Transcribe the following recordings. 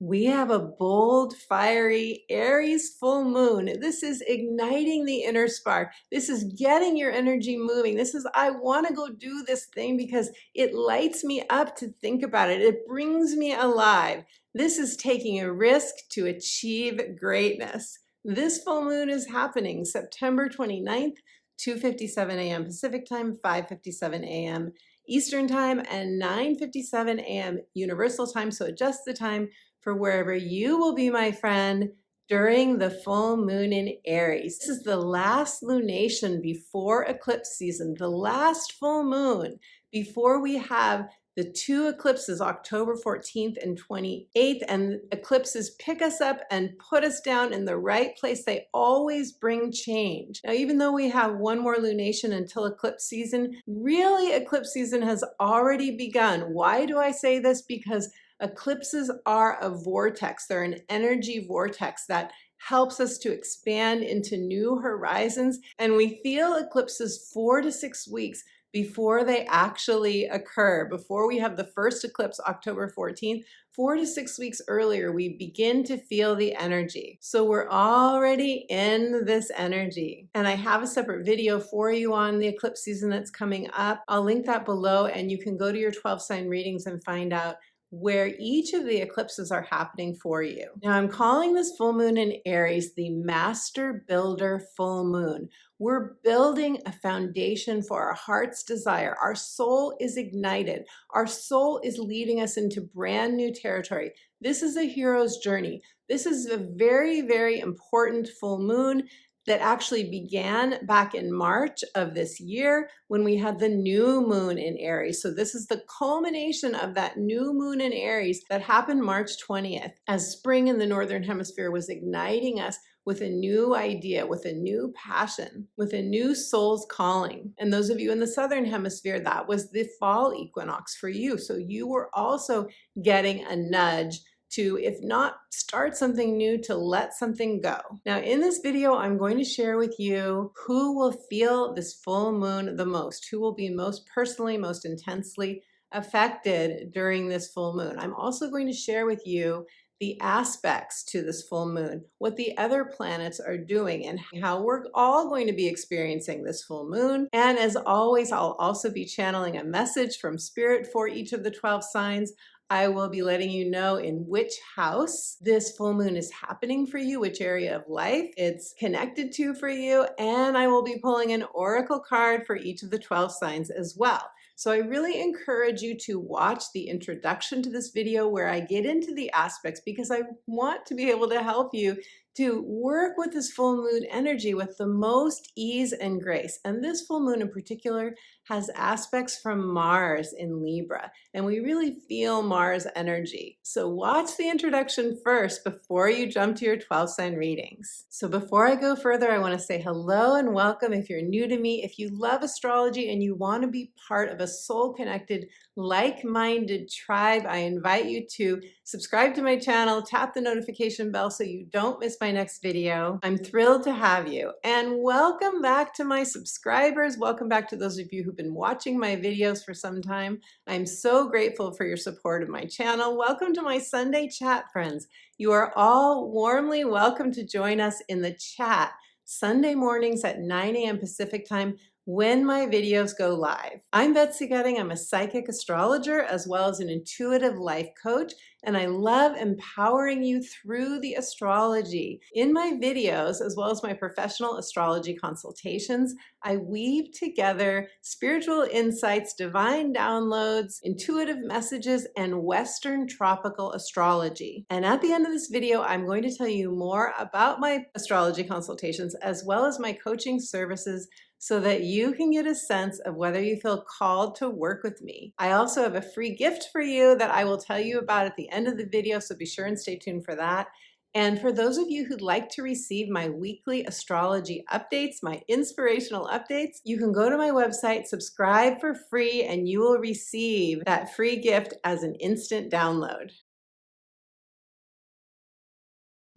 We have a bold, fiery Aries full moon. This is igniting the inner spark. This is getting your energy moving. This is, I want to go do this thing because it lights me up to think about it. It brings me alive. This is taking a risk to achieve greatness. This full moon is happening September 29th, 2:57 a.m. Pacific time, 5:57 a.m. Eastern time, and 9:57 a.m. Universal time. So adjust the time for wherever you will be, my friend, during the full moon in Aries. This is the last lunation before eclipse season, the last full moon before we have the two eclipses, October 14th and 28th, and eclipses pick us up and put us down in the right place. They always bring change. Now, even though we have one more lunation until eclipse season, really eclipse season has already begun. Why do I say this? Because eclipses are a vortex. They're an energy vortex that helps us to expand into new horizons. And we feel eclipses 4 to 6 weeks before they actually occur. Before we have the first eclipse, October 14th, 4 to 6 weeks earlier, we begin to feel the energy. So we're already in this energy. And I have a separate video for you on the eclipse season that's coming up. I'll link that below, and you can go to your 12 sign readings and find out where each of the eclipses are happening for you. Now, I'm calling this full moon in Aries the Master Builder full moon. We're building a foundation for our heart's desire. Our soul is ignited. Our soul is leading us into brand new territory. This is a hero's journey. This is a very, very important full moon that actually began back in March of this year when we had the new moon in Aries. So this is the culmination of that new moon in Aries that happened March 20th, as spring in the Northern Hemisphere was igniting us with a new idea, with a new passion, with a new soul's calling. And those of you in the Southern Hemisphere, that was the fall equinox for you. So you were also getting a nudge to, if not start something new, to let something go. Now, in this video, I'm going to share with you who will feel this full moon the most, who will be most personally, most intensely affected during this full moon. I'm also going to share with you the aspects to this full moon, what the other planets are doing, and how we're all going to be experiencing this full moon. And as always, I'll also be channeling a message from Spirit for each of the 12 signs. I will be letting you know in which house this full moon is happening for you, which area of life it's connected to for you, and I will be pulling an oracle card for each of the 12 signs as well. So I really encourage you to watch the introduction to this video where I get into the aspects, because I want to be able to help you to work with this full moon energy with the most ease and grace. And this full moon in particular has aspects from Mars in Libra, and we really feel Mars energy. So watch the introduction first before you jump to your 12 sign readings. So before I go further, I want to say hello and welcome if you're new to me. If you love astrology and you want to be part of a soul-connected, like-minded tribe, I invite you to subscribe to my channel, tap the notification bell so you don't miss my next video. I'm thrilled to have you. And welcome back to my subscribers. Welcome back to those of you who've been watching my videos for some time. I'm so grateful for your support of my channel. Welcome to my Sunday chat, friends. You are all warmly welcome to join us in the chat Sunday mornings at 9 a.m. Pacific time when my videos go live. I'm Betsy Gutting. I'm a psychic astrologer as well as an intuitive life coach, and I love empowering you through the astrology. In my videos, as well as my professional astrology consultations, I weave together spiritual insights, divine downloads, intuitive messages, and Western tropical astrology. And at the end of this video, I'm going to tell you more about my astrology consultations as well as my coaching services, so that you can get a sense of whether you feel called to work with me. I also have a free gift for you that I will tell you about at the end of the video, so be sure and stay tuned for that. And for those of you who'd like to receive my weekly astrology updates, my inspirational updates, you can go to my website, subscribe for free, and you will receive that free gift as an instant download.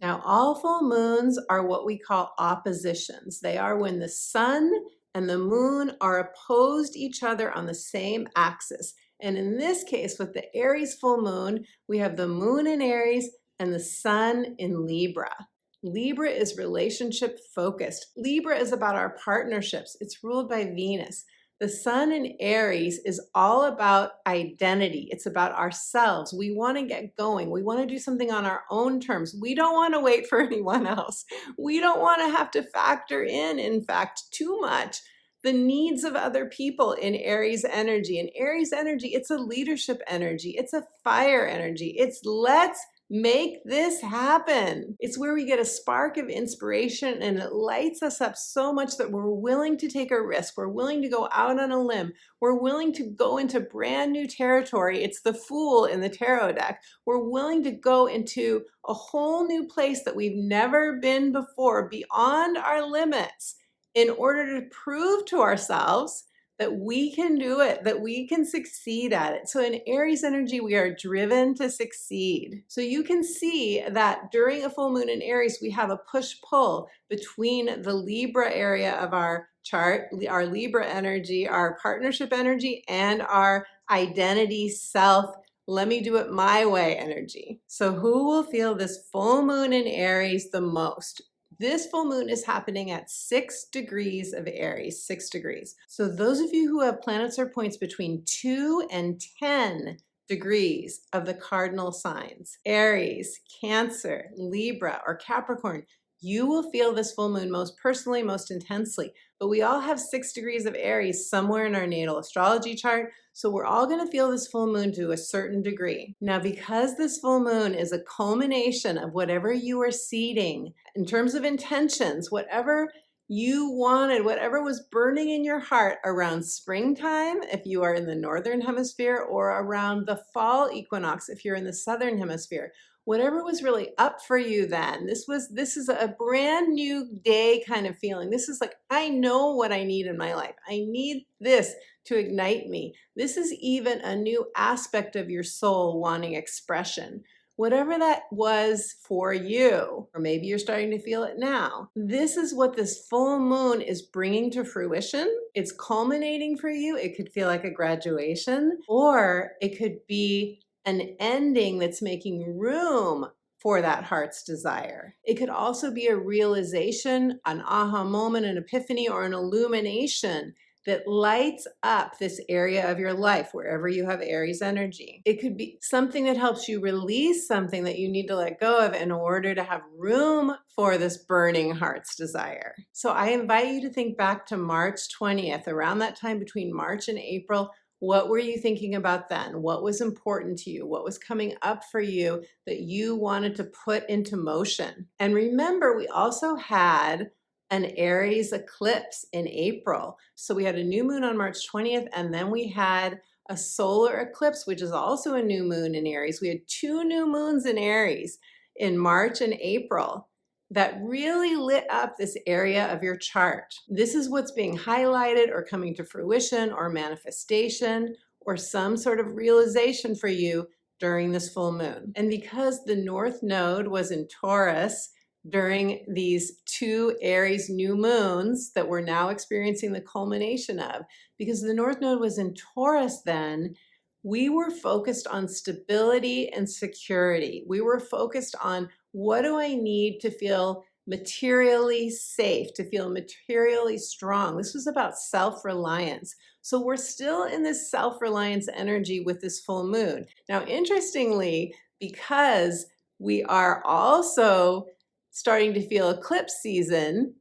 Now, all full moons are what we call oppositions. They are when the sun and the moon are opposed each other on the same axis. And in this case, with the Aries full moon, we have the moon in Aries and the sun in Libra. Libra is relationship focused. Libra is about our partnerships. It's ruled by Venus. The sun in Aries is all about identity. It's about ourselves. We want to get going. We want to do something on our own terms. We don't want to wait for anyone else. We don't want to have to factor in fact, too much the needs of other people in Aries energy. In Aries energy, it's a leadership energy. It's a fire energy. It's let's make this happen. It's where we get a spark of inspiration and it lights us up so much that we're willing to take a risk. We're willing to go out on a limb. We're willing to go into brand new territory. It's the Fool in the tarot deck. We're willing to go into a whole new place that we've never been before, beyond our limits, in order to prove to ourselves that we can do it, that we can succeed at it. So in Aries energy, we are driven to succeed. So you can see that during a full moon in Aries, we have a push-pull between the Libra area of our chart, our Libra energy, our partnership energy, and our identity self. Let me do it my way energy. So who will feel this full moon in Aries the most? This full moon is happening at 6 degrees of Aries, 6 degrees. So those of you who have planets or points between 2 and 10 degrees of the cardinal signs, Aries, Cancer, Libra, or Capricorn, you will feel this full moon most personally, most intensely. But we all have 6 degrees of Aries somewhere in our natal astrology chart. So we're all going to feel this full moon to a certain degree. Now, because this full moon is a culmination of whatever you are seeding in terms of intentions, whatever you wanted, whatever was burning in your heart around springtime, if you are in the northern hemisphere, or around the fall equinox, if you're in the southern hemisphere, whatever was really up for you then, this is a brand new day kind of feeling. This is like, I know what I need in my life. I need this to ignite me. This is even a new aspect of your soul wanting expression. Whatever that was for you, or maybe you're starting to feel it now, this is what this full moon is bringing to fruition. It's culminating for you. It could feel like a graduation, or it could be an ending that's making room for that heart's desire. It could also be a realization, an aha moment, an epiphany, or an illumination that lights up this area of your life wherever you have Aries energy. It could be something that helps you release something that you need to let go of in order to have room for this burning heart's desire. So I invite you to think back to March 20th, around that time between March and April. What were you thinking about then? What was important to you? What was coming up for you that you wanted to put into motion? And remember, we also had an Aries eclipse in April. So we had a new moon on March 20th, and then we had a solar eclipse, which is also a new moon in Aries. We had 2 new moons in Aries in March and April that really lit up this area of your chart. This is what's being highlighted or coming to fruition or manifestation or some sort of realization for you during this full moon. And because the North Node was in Taurus during these 2 Aries new moons that we're now experiencing the culmination of, because the North Node was in Taurus then, we were focused on stability and security. We were focused on, what do I need to feel materially safe, to feel materially strong? This was about self-reliance. So we're still in this self-reliance energy with this full moon. Now, interestingly, because we are also starting to feel eclipse season,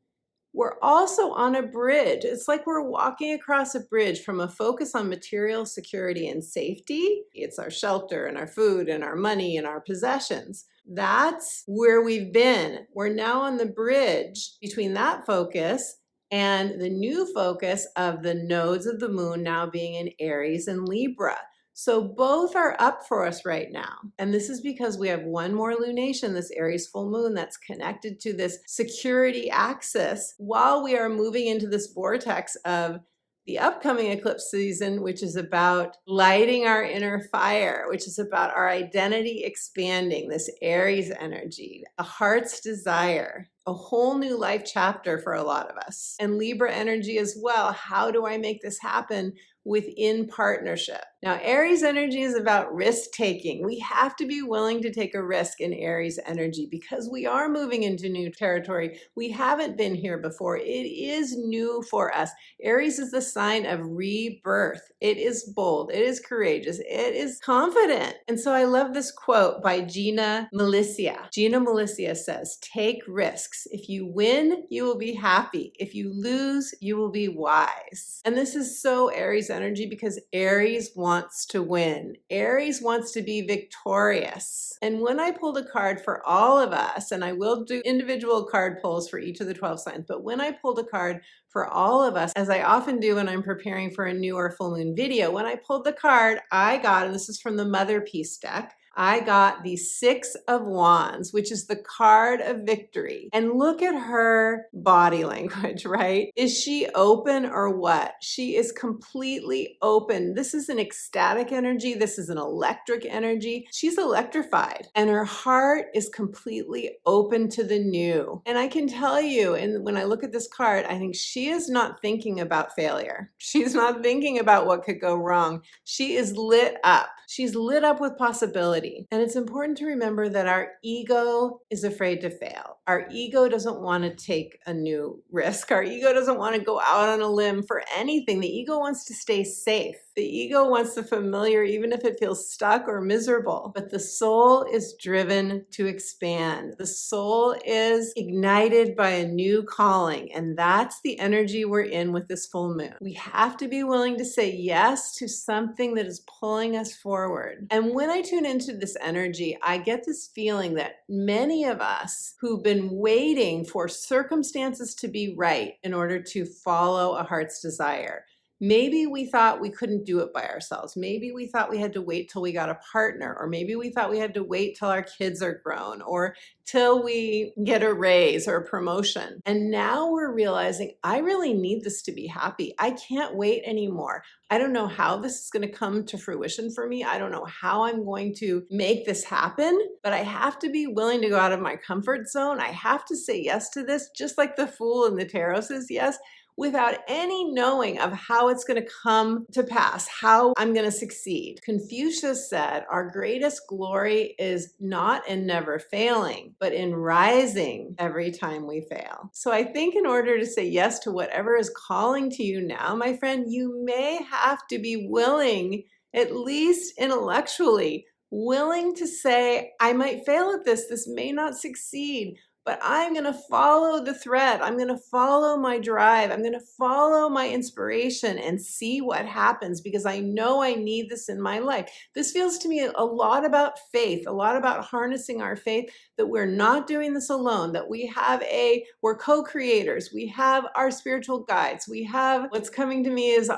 we're also on a bridge. It's like we're walking across a bridge from a focus on material security and safety. It's our shelter and our food and our money and our possessions. That's where we've been. We're now on the bridge between that focus and the new focus of the nodes of the moon now being in Aries and Libra. So both are up for us right now. And this is because we have one more lunation, this Aries full moon, that's connected to this security axis while we are moving into this vortex of the upcoming eclipse season, which is about lighting our inner fire, which is about our identity expanding, this Aries energy, a heart's desire. a whole new life chapter for a lot of us. And Libra energy as well. How do I make this happen within partnership? Now, Aries energy is about risk taking. We have to be willing to take a risk in Aries energy because we are moving into new territory. We haven't been here before. It is new for us. Aries is the sign of rebirth. It is bold. It is courageous. It is confident. And so I love this quote by Gina Milicia. Gina Milicia says, "Take risks. If you win, you will be happy. If you lose, you will be wise." And this is so Aries energy because Aries wants to win. Aries wants to be victorious. And when I pulled a card for all of us, and I will do individual card pulls for each of the 12 signs, but when I pulled a card for all of us, as I often do when I'm preparing for a new or full moon video, when I pulled the card, I got, and this is from the MOTHERPEACE deck, I got the 6 of Wands, which is the card of victory. And look at her body language, right? Is she open or what? She is completely open. This is an ecstatic energy. This is an electric energy. She's electrified and her heart is completely open to the new. And I can tell you, and when I look at this card, I think she is not thinking about failure. She's not thinking about what could go wrong. She is lit up. She's lit up with possibility. And it's important to remember that our ego is afraid to fail. Our ego doesn't want to take a new risk. Our ego doesn't want to go out on a limb for anything. The ego wants to stay safe. The ego wants the familiar, even if it feels stuck or miserable. But the soul is driven to expand. The soul is ignited by a new calling. And that's the energy we're in with this full moon. We have to be willing to say yes to something that is pulling us forward. And when I tune into this energy, I get this feeling that many of us who've been waiting for circumstances to be right in order to follow a heart's desire. Maybe we thought we couldn't do it by ourselves. Maybe we thought we had to wait till we got a partner, or maybe we thought we had to wait till our kids are grown, or till we get a raise or a promotion. And now we're realizing, I really need this to be happy. I can't wait anymore. I don't know how this is going to come to fruition for me. I don't know how I'm going to make this happen, but I have to be willing to go out of my comfort zone. I have to say yes to this, just like the Fool in the Tarot says yes, without any knowing of how it's going to come to pass, how I'm going to succeed. Confucius said, our greatest glory is not in never failing, but in rising every time we fail. So I think in order to say yes to whatever is calling to you now, my friend, you may have to be willing, at least intellectually, willing to say, I might fail at this. This may not succeed. But I'm going to follow the thread. I'm going to follow my drive. I'm going to follow my inspiration and see what happens because I know I need this in my life. This feels to me a lot about faith, a lot about harnessing our faith that we're not doing this alone, that we're co-creators. We have our spiritual guides. We have what's coming to me is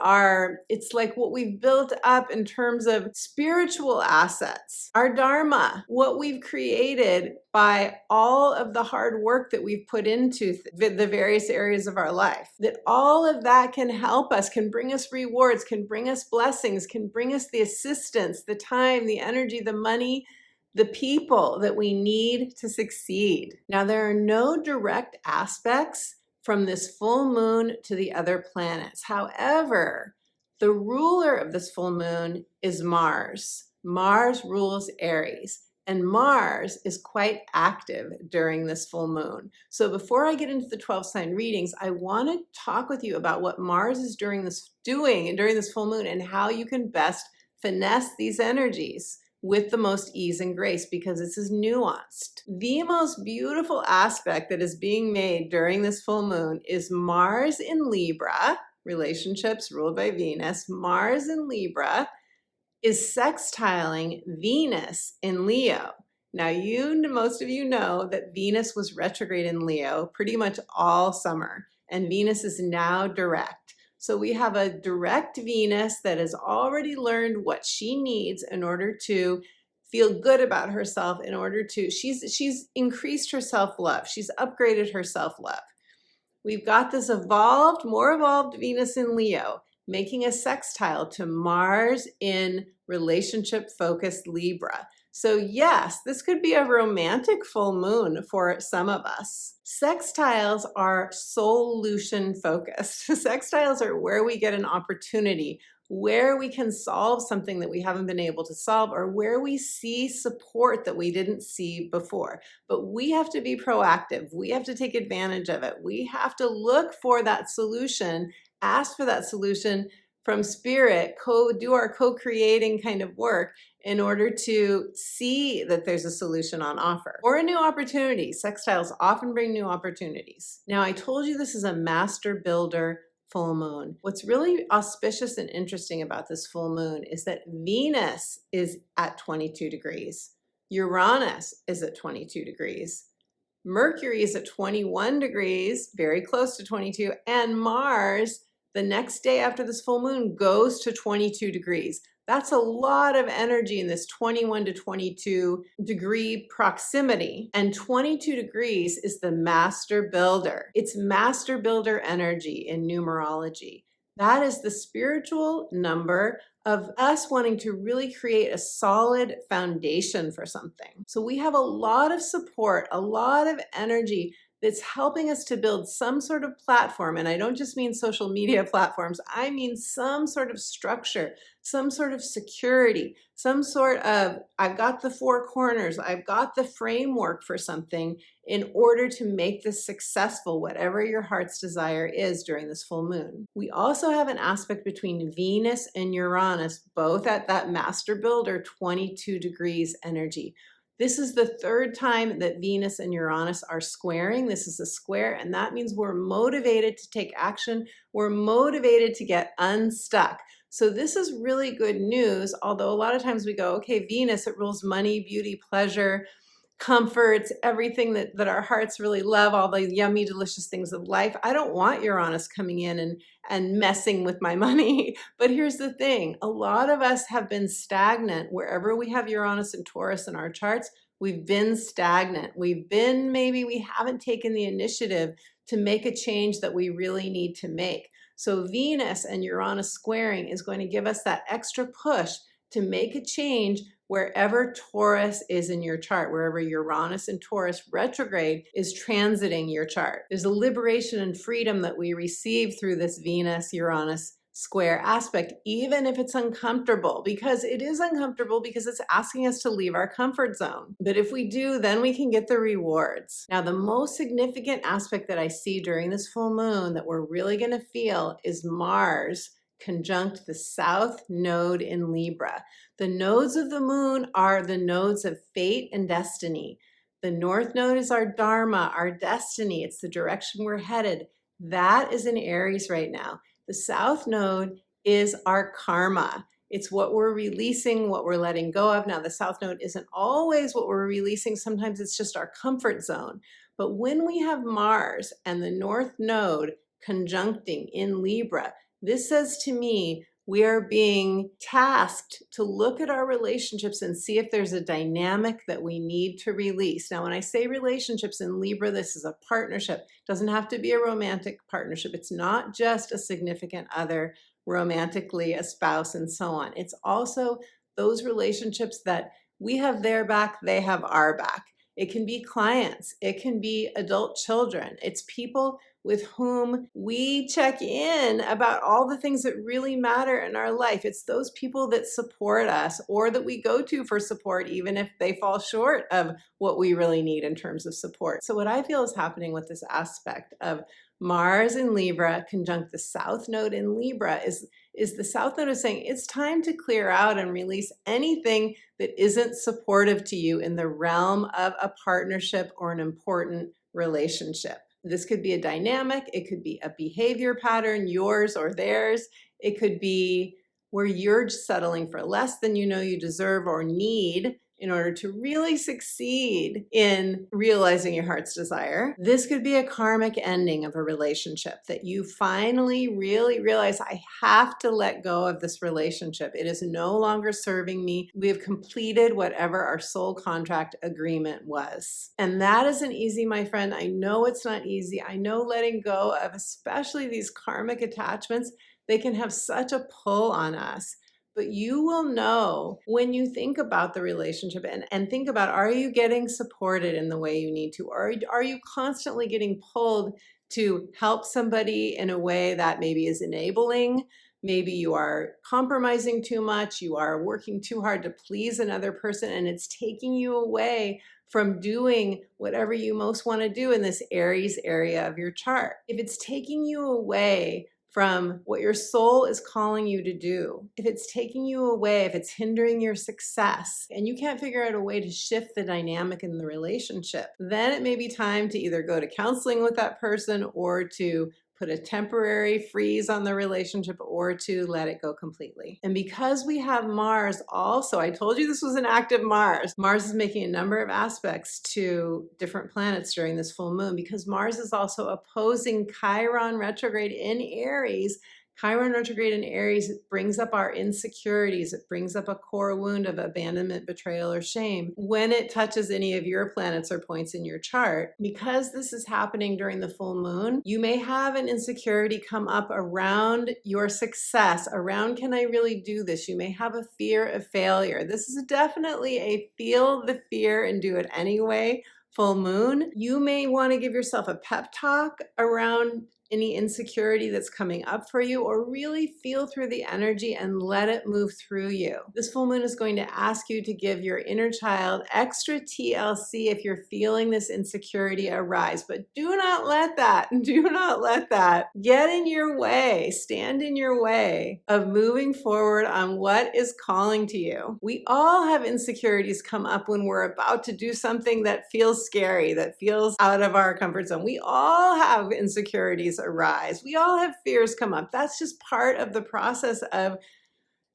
it's like what we've built up in terms of spiritual assets, our dharma, what we've created by all of the hard work that we've put into the various areas of our life, that all of that can help us, can bring us rewards, can bring us blessings, can bring us the assistance, the time, the energy, the money, the people that we need to succeed. Now, there are no direct aspects from this full moon to the other planets. However, the ruler of this full moon is Mars. Mars rules Aries. And Mars is quite active during this full moon. So before I get into the 12 sign readings, I want to talk with you about what Mars is doing during this full moon and how you can best finesse these energies with the most ease and grace because this is nuanced. The most beautiful aspect that is being made during this full moon is Mars in Libra, relationships ruled by Venus. Mars in Libra is sextiling Venus in Leo. Now, most of you know that Venus was retrograde in Leo pretty much all summer, and Venus is now direct. So we have a direct Venus that has already learned what she needs in order to feel good about herself, she's increased her self-love. She's upgraded her self-love. We've got this more evolved Venus in Leo, making a sextile to Mars in relationship-focused Libra. So yes, this could be a romantic full moon for some of us. Sextiles are solution focused. Sextiles are where we get an opportunity, where we can solve something that we haven't been able to solve, or where we see support that we didn't see before. But we have to be proactive. We have to take advantage of it. We have to look for that solution, ask for that solution from spirit, do our co-creating kind of work in order to see that there's a solution on offer or a new opportunity. Sextiles often bring new opportunities. Now, I told you this is a master builder full moon. What's really auspicious and interesting about this full moon is that Venus is at 22 degrees. Uranus is at 22 degrees. Mercury is at 21 degrees, very close to 22, and Mars, the next day after this full moon, goes to 22 degrees. That's a lot of energy in this 21 to 22 degree proximity. And 22 degrees is the master builder. It's master builder energy in numerology. That is the spiritual number of us wanting to really create a solid foundation for something. So we have a lot of support, a lot of energy that's helping us to build some sort of platform. And I don't just mean social media platforms, I mean some sort of structure, some sort of security, some sort of, I've got the four corners, I've got the framework for something in order to make this successful, whatever your heart's desire is during this full moon. We also have an aspect between Venus and Uranus, both at that master builder 22 degrees energy. This is the third time that Venus and Uranus are squaring. This is a square, and that means we're motivated to take action. We're motivated to get unstuck. So this is really good news, although a lot of times we go, okay, Venus, it rules money, beauty, pleasure, comforts, everything that our hearts really love, all the yummy, delicious things of life. I don't want Uranus coming in and messing with my money. But here's the thing, a lot of us have been stagnant. Wherever we have Uranus and Taurus in our charts, we've been stagnant. Maybe we haven't taken the initiative to make a change that we really need to make. So Venus and Uranus squaring is going to give us that extra push to make a change wherever Taurus is in your chart, wherever Uranus and Taurus retrograde is transiting your chart. There's a liberation and freedom that we receive through this Venus-Uranus square aspect, even if it's uncomfortable, because it is uncomfortable because it's asking us to leave our comfort zone. But if we do, then we can get the rewards. Now, the most significant aspect that I see during this full moon that we're really going to feel is Mars conjunct the South Node in Libra. The nodes of the moon are the nodes of fate and destiny. The North Node is our Dharma, our destiny. It's the direction we're headed. That is in Aries right now. The South Node is our karma. It's what we're releasing, what we're letting go of. Now, the South Node isn't always what we're releasing. Sometimes it's just our comfort zone. But when we have Mars and the North Node conjuncting in Libra, this says to me, we are being tasked to look at our relationships and see if there's a dynamic that we need to release. Now, when I say relationships in Libra, this is a partnership. It doesn't have to be a romantic partnership. It's not just a significant other, romantically, a spouse, and so on. It's also those relationships that we have their back, they have our back. It can be clients. It can be adult children. It's people with whom we check in about all the things that really matter in our life. It's those people that support us or that we go to for support, even if they fall short of what we really need in terms of support. So what I feel is happening with this aspect of Mars in Libra conjunct the South Node in Libra is the South Node is saying it's time to clear out and release anything that isn't supportive to you in the realm of a partnership or an important relationship. This could be a dynamic, it could be a behavior pattern, yours or theirs. It could be where you're settling for less than you know you deserve or need in order to really succeed in realizing your heart's desire. This could be a karmic ending of a relationship that you finally really realize, I have to let go of this relationship. It is no longer serving me. We have completed whatever our soul contract agreement was. And that isn't easy, my friend. I know it's not easy. I know letting go of especially these karmic attachments, they can have such a pull on us. But you will know when you think about the relationship and think about, are you getting supported in the way you need to? Or are you constantly getting pulled to help somebody in a way that maybe is enabling? Maybe you are compromising too much. You are working too hard to please another person, and it's taking you away from doing whatever you most want to do in this Aries area of your chart. If it's taking you away from what your soul is calling you to do, if it's taking you away, if it's hindering your success, and you can't figure out a way to shift the dynamic in the relationship, then it may be time to either go to counseling with that person or to put a temporary freeze on the relationship or to let it go completely. And because we have Mars also, I told you this was an active Mars. Mars is making a number of aspects to different planets during this full moon because Mars is also opposing Chiron retrograde in Aries. Chiron retrograde in Aries, it brings up our insecurities. It brings up a core wound of abandonment, betrayal, or shame when it touches any of your planets or points in your chart. Because this is happening during the full moon, you may have an insecurity come up around your success, around, can I really do this? You may have a fear of failure. This is definitely a feel the fear and do it anyway full moon. You may want to give yourself a pep talk around any insecurity that's coming up for you, or really feel through the energy and let it move through you. This full moon is going to ask you to give your inner child extra TLC if you're feeling this insecurity arise, but do not let that get in your way, stand in your way of moving forward on what is calling to you. We all have insecurities come up when we're about to do something that feels scary, that feels out of our comfort zone. We all have insecurities arise. We all have fears come up. That's just part of the process of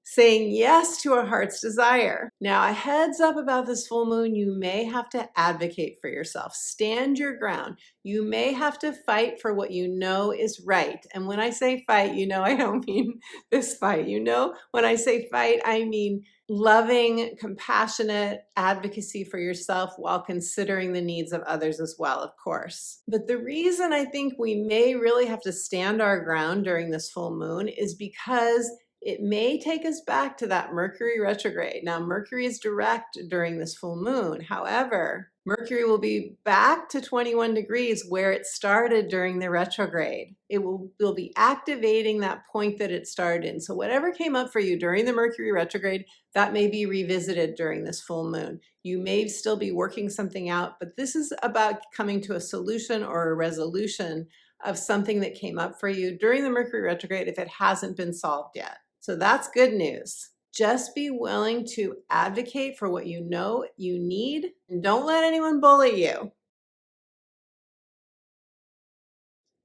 saying yes to a heart's desire. Now, a heads up about this full moon, you may have to advocate for yourself. Stand your ground. You may have to fight for what you know is right. And when I say fight, I don't mean this fight. When I say fight, I mean loving, compassionate advocacy for yourself while considering the needs of others as well, of course. But the reason I think we may really have to stand our ground during this full moon is because it may take us back to that Mercury retrograde. Now, Mercury is direct during this full moon. However, Mercury will be back to 21 degrees where it started during the retrograde. It will be activating that point that it started in. So whatever came up for you during the Mercury retrograde, that may be revisited during this full moon. You may still be working something out, but this is about coming to a solution or a resolution of something that came up for you during the Mercury retrograde if it hasn't been solved yet. So that's good news. Just be willing to advocate for what you know you need, and don't let anyone bully you.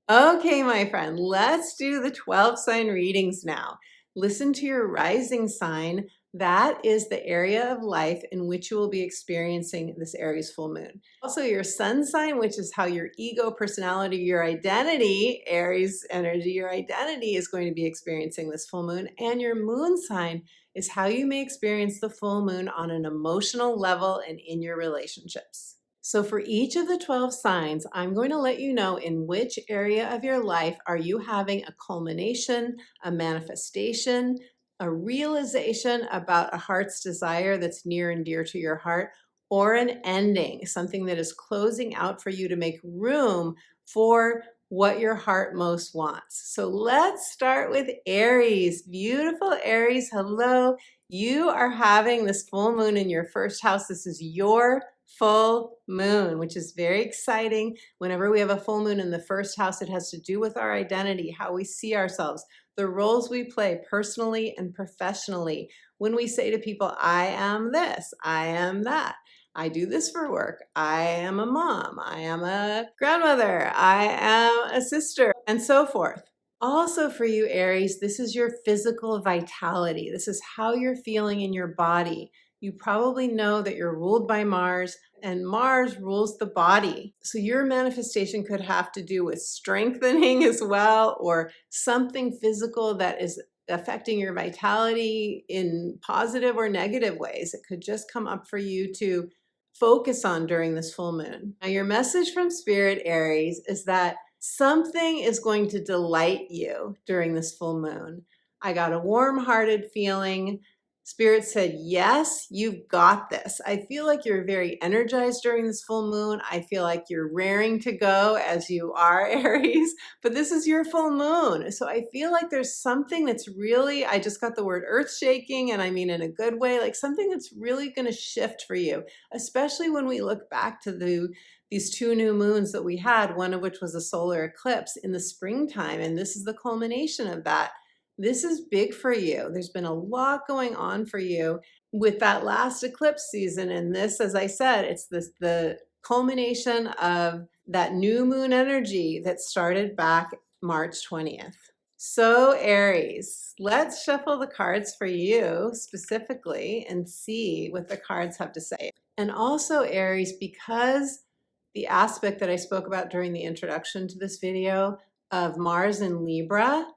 Okay, my friend, let's do the 12 sign readings now. Listen to your rising sign. That is the area of life in which you will be experiencing this Aries full moon. Also, your sun sign, which is how your ego, personality, your identity, Aries energy, your identity is going to be experiencing this full moon. And your moon sign is how you may experience the full moon on an emotional level and in your relationships. So for each of the 12 signs, I'm going to let you know in which area of your life are you having a culmination, a manifestation, a realization about a heart's desire that's near and dear to your heart, or an ending, something that is closing out for you to make room for what your heart most wants. So let's start with Aries. Beautiful Aries, hello. You are having this full moon in your first house. This is your full moon, which is very exciting. Whenever we have a full moon in the first house, it has to do with our identity, how we see ourselves, the roles we play personally and professionally. When we say to people, I am this, I am that, I do this for work, I am a mom, I am a grandmother, I am a sister, and so forth. Also for you, Aries, this is your physical vitality. This is how you're feeling in your body. You probably know that you're ruled by Mars, and Mars rules the body. So your manifestation could have to do with strengthening as well, or something physical that is affecting your vitality in positive or negative ways. It could just come up for you to focus on during this full moon. Now, your message from Spirit, Aries, is that something is going to delight you during this full moon. I got a warm-hearted feeling. Spirit said, yes, you've got this. I feel like you're very energized during this full moon. I feel like you're raring to go, as you are, Aries, but this is your full moon. So I feel like there's something that's really, I just got the word earth shaking, and I mean in a good way, like something that's really going to shift for you, especially when we look back to these 2 new moons that we had, one of which was a solar eclipse in the springtime, and this is the culmination of that. This is big for you. There's been a lot going on for you with that last eclipse season. And this, as I said, it's the culmination of that new moon energy that started back March 20th. So Aries, let's shuffle the cards for you specifically and see what the cards have to say. And also Aries, because the aspect that I spoke about during the introduction to this video of Mars in Libra,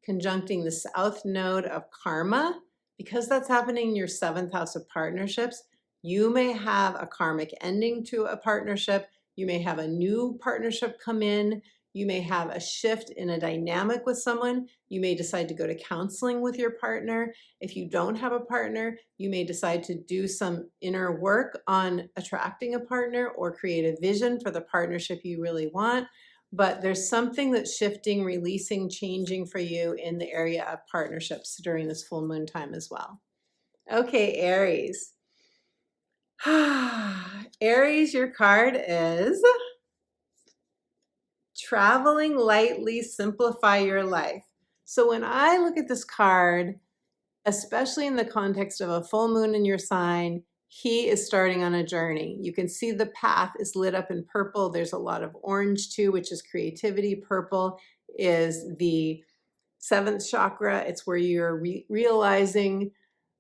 conjuncting the south node of karma, because that's happening in your 7th house of partnerships, you may have a karmic ending to a partnership. You may have a new partnership come in. You may have a shift in a dynamic with someone. You may decide to go to counseling with your partner. If you don't have a partner, you may decide to do some inner work on attracting a partner or create a vision for the partnership you really want. But there's something that's shifting, releasing, changing for you in the area of partnerships during this full moon time as well. Okay, Aries. Aries, your card is traveling lightly, simplify your life. So when I look at this card, especially in the context of a full moon in your sign, he is starting on a journey. You can see the path is lit up in purple. There's a lot of orange too, which is creativity. Purple is the 7th chakra. It's where you're realizing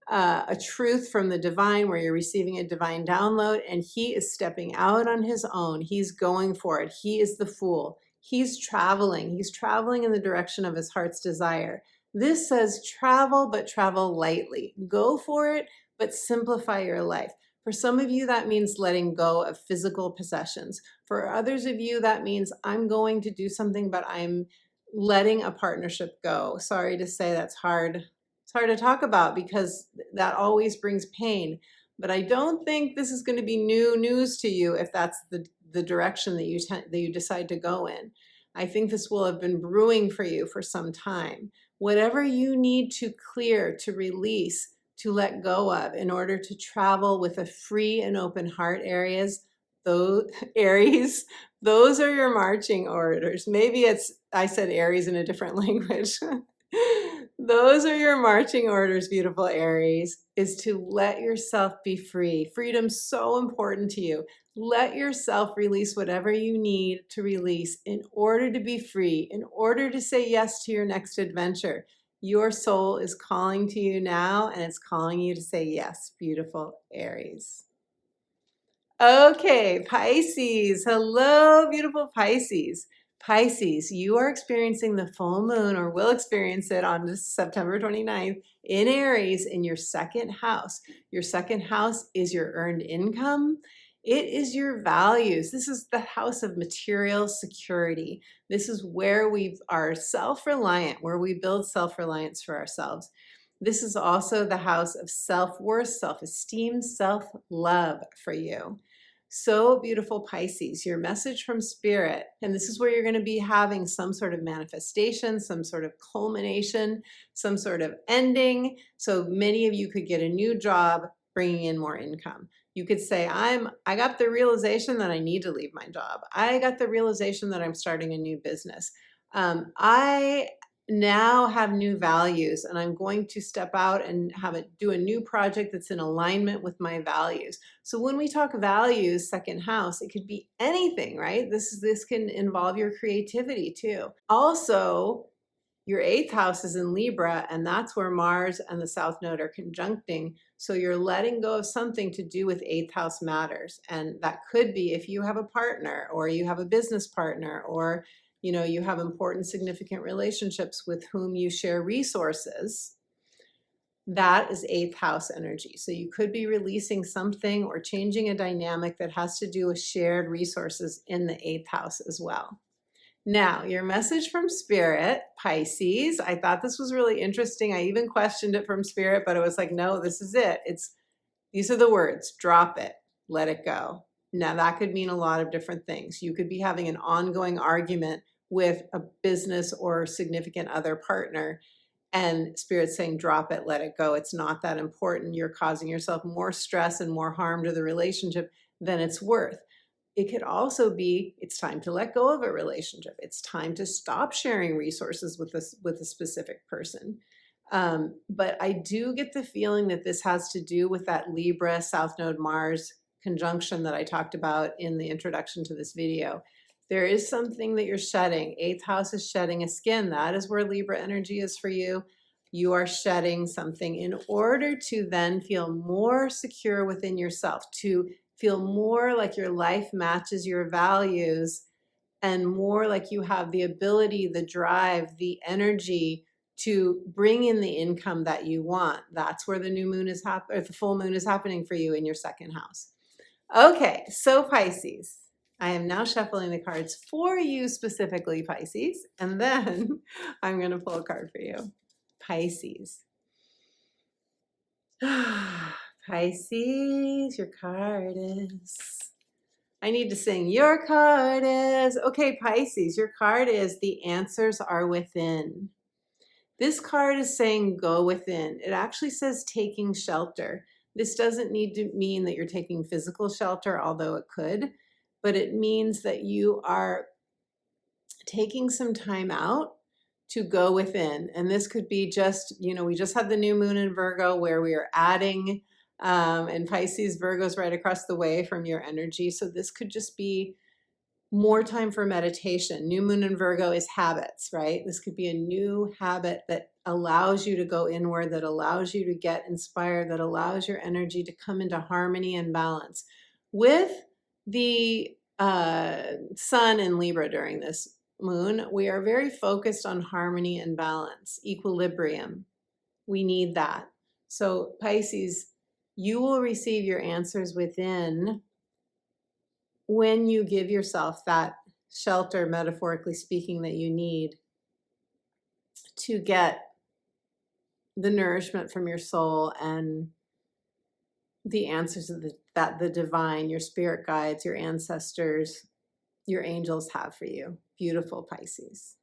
a truth from the divine, where you're receiving a divine download, and he is stepping out on his own. He's going for it. He is the fool. He's traveling. He's traveling in the direction of his heart's desire. This says travel, but travel lightly. Go for it, but simplify your life. For some of you, that means letting go of physical possessions. For others of you, that means I'm going to do something, but I'm letting a partnership go. Sorry to say that's hard. It's hard to talk about because that always brings pain. But I don't think this is going to be new news to you if that's the direction that you decide to go in. I think this will have been brewing for you for some time. Whatever you need to clear, to release, to let go of in order to travel with a free and open heart, Aries, those are your marching orders. Maybe I said Aries in a different language. Those are your marching orders, beautiful Aries, is to let yourself be free. Freedom's so important to you. Let yourself release whatever you need to release in order to be free, in order to say yes to your next adventure. Your soul is calling to you now, and it's calling you to say yes, beautiful Aries. Okay, Pisces. Hello, beautiful Pisces. Pisces, you are experiencing the full moon, or will experience it on September 29th in Aries in your 2nd house. Your 2nd house is your earned income. It is your values. This is the house of material security. This is where we are self-reliant, where we build self-reliance for ourselves. This is also the house of self-worth, self-esteem, self-love for you. So beautiful Pisces, your message from Spirit, and this is where you're going to be having some sort of manifestation, some sort of culmination, some sort of ending. So many of you could get a new job, bringing in more income. You could say, I got the realization that I need to leave my job. I got the realization that I'm starting a new business. I now have new values, and I'm going to step out and do a new project that's in alignment with my values. So when we talk values, 2nd house, it could be anything, right? This can involve your creativity too. Also, your 8th house is in Libra, and that's where Mars and the South Node are conjuncting. So you're letting go of something to do with 8th house matters. And that could be if you have a partner, or you have a business partner, or you have important, significant relationships with whom you share resources. That is 8th house energy. So you could be releasing something or changing a dynamic that has to do with shared resources in the 8th house as well. Now, your message from Spirit, Pisces. I thought this was really interesting. I even questioned it from Spirit, but it was like, no, this is it. These are the words: drop it, let it go. Now, that could mean a lot of different things. You could be having an ongoing argument with a business or significant other partner, and Spirit's saying, drop it, let it go. It's not that important. You're causing yourself more stress and more harm to the relationship than it's worth. It could also be, it's time to let go of a relationship. It's time to stop sharing resources with a specific person. But I do get the feeling that this has to do with that Libra South Node Mars conjunction that I talked about in the introduction to this video. There is something that you're shedding. 8th house is shedding a skin. That is where Libra energy is for you. You are shedding something in order to then feel more secure within yourself, to feel more like your life matches your values, and more like you have the ability, the drive, the energy to bring in the income that you want. That's where the new moon is happening, or the full moon is happening for you in your 2nd house. Okay, so Pisces, I am now shuffling the cards for you specifically, Pisces, and then I'm going to pull a card for you. Pisces. Pisces, your card is... I need to sing. Your card is... Okay, Pisces, your card is the answers are within. This card is saying go within. It actually says taking shelter. This doesn't need to mean that you're taking physical shelter, although it could, but it means that you are taking some time out to go within. And this could be just, we just had the new moon in Virgo where we are adding, and Pisces, Virgo's right across the way from your energy. So this could just be more time for meditation. New moon in Virgo is habits, right? This could be a new habit that allows you to go inward, that allows you to get inspired, that allows your energy to come into harmony and balance. With the sun in Libra during this moon, we are very focused on harmony and balance, equilibrium. We need that. So Pisces, you will receive your answers within when you give yourself that shelter, metaphorically speaking, that you need to get the nourishment from your soul and the answers that the divine, your spirit guides, your ancestors, your angels have for you. Beautiful, Pisces.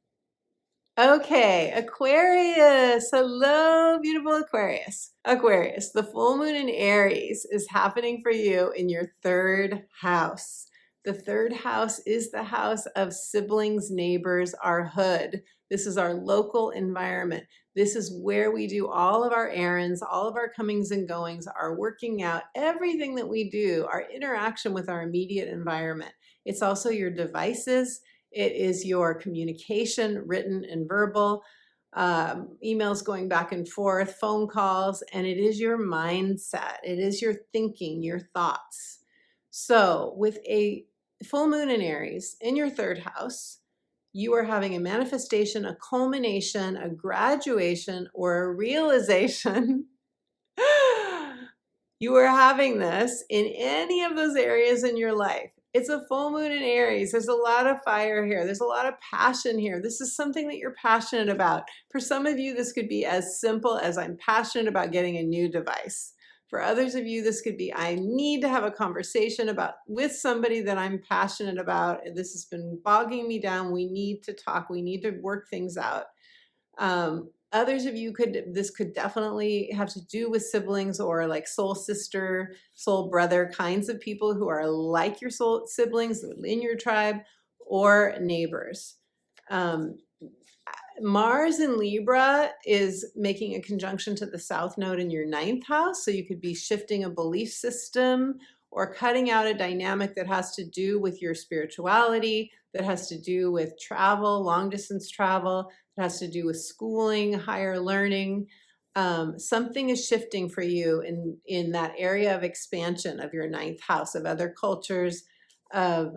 Okay, Aquarius. Hello, beautiful Aquarius. Aquarius, the full moon in Aries is happening for you in your 3rd house. The 3rd house is the house of siblings, neighbors, our hood. This is our local environment. This is where we do all of our errands, all of our comings and goings, our working out, everything that we do, our interaction with our immediate environment. It's also your devices. It is your communication, written and verbal, emails going back and forth, phone calls, and it is your mindset. It is your thinking, your thoughts. So with a full moon in Aries in your 3rd house, you are having a manifestation, a culmination, a graduation, or a realization. You are having this in any of those areas in your life. It's a full moon in Aries. There's a lot of fire here. There's a lot of passion here. This is something that you're passionate about. For some of you, this could be as simple as I'm passionate about getting a new device. For others of you, this could be I need to have a conversation with somebody that I'm passionate about. This has been bogging me down. We need to talk. We need to work things out. Others of you this could definitely have to do with siblings or like soul sister, soul brother kinds of people who are like your soul siblings in your tribe, or neighbors. Mars in Libra is making a conjunction to the South Node in your 9th house. So you could be shifting a belief system or cutting out a dynamic that has to do with your spirituality, that has to do with travel, long distance travel, that has to do with schooling, higher learning. Something is shifting for you in that area of expansion of your 9th house, of other cultures, of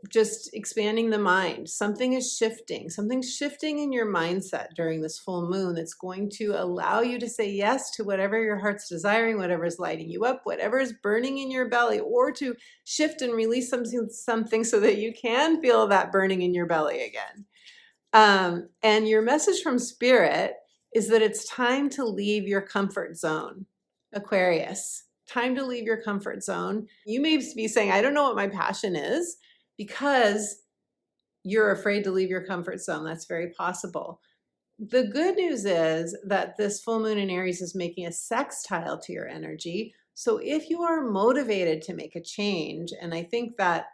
just expanding the mind. Something is shifting. Something's shifting in your mindset during this full moon that's going to allow you to say yes to whatever your heart's desiring, whatever is lighting you up, whatever is burning in your belly, or to shift and release something so that you can feel that burning in your belly again. And your message from Spirit is that it's time to leave your comfort zone, Aquarius. Time to leave your comfort zone. You may be saying, I don't know what my passion is, because you're afraid to leave your comfort zone. That's very possible. The good news is that this full moon in Aries is making a sextile to your energy. So if you are motivated to make a change, and I think that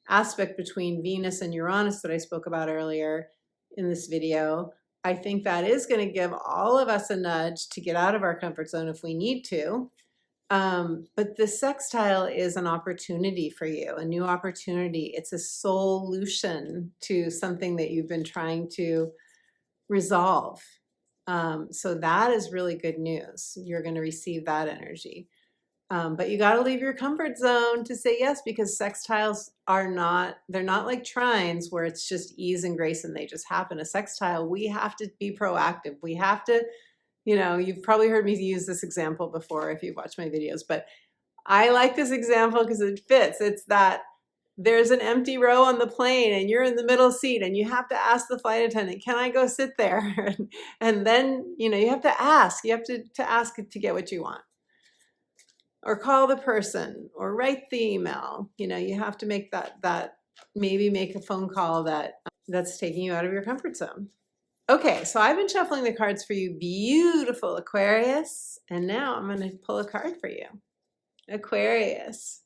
aspect between Venus and Uranus that I spoke about earlier in this video, I think that is going to give all of us a nudge to get out of our comfort zone if we need to. But the sextile is an opportunity for you, a new opportunity. It's a solution to something that you've been trying to resolve. So that is really good news. You're going to receive that energy. But you got to leave your comfort zone to say yes, because sextiles they're not like trines where it's just ease and grace and they just happen. A sextile, we have to be proactive. We have to, you've probably heard me use this example before if you've watched my videos, but I like this example because it fits. It's that there's an empty row on the plane and you're in the middle seat and you have to ask the flight attendant, can I go sit there? And then, you have to ask. You have to ask to get what you want. Or call the person, or write the email. You have to make that maybe make a phone call that's taking you out of your comfort zone. Okay, so I've been shuffling the cards for you, beautiful Aquarius, and now I'm going to pull a card for you, Aquarius.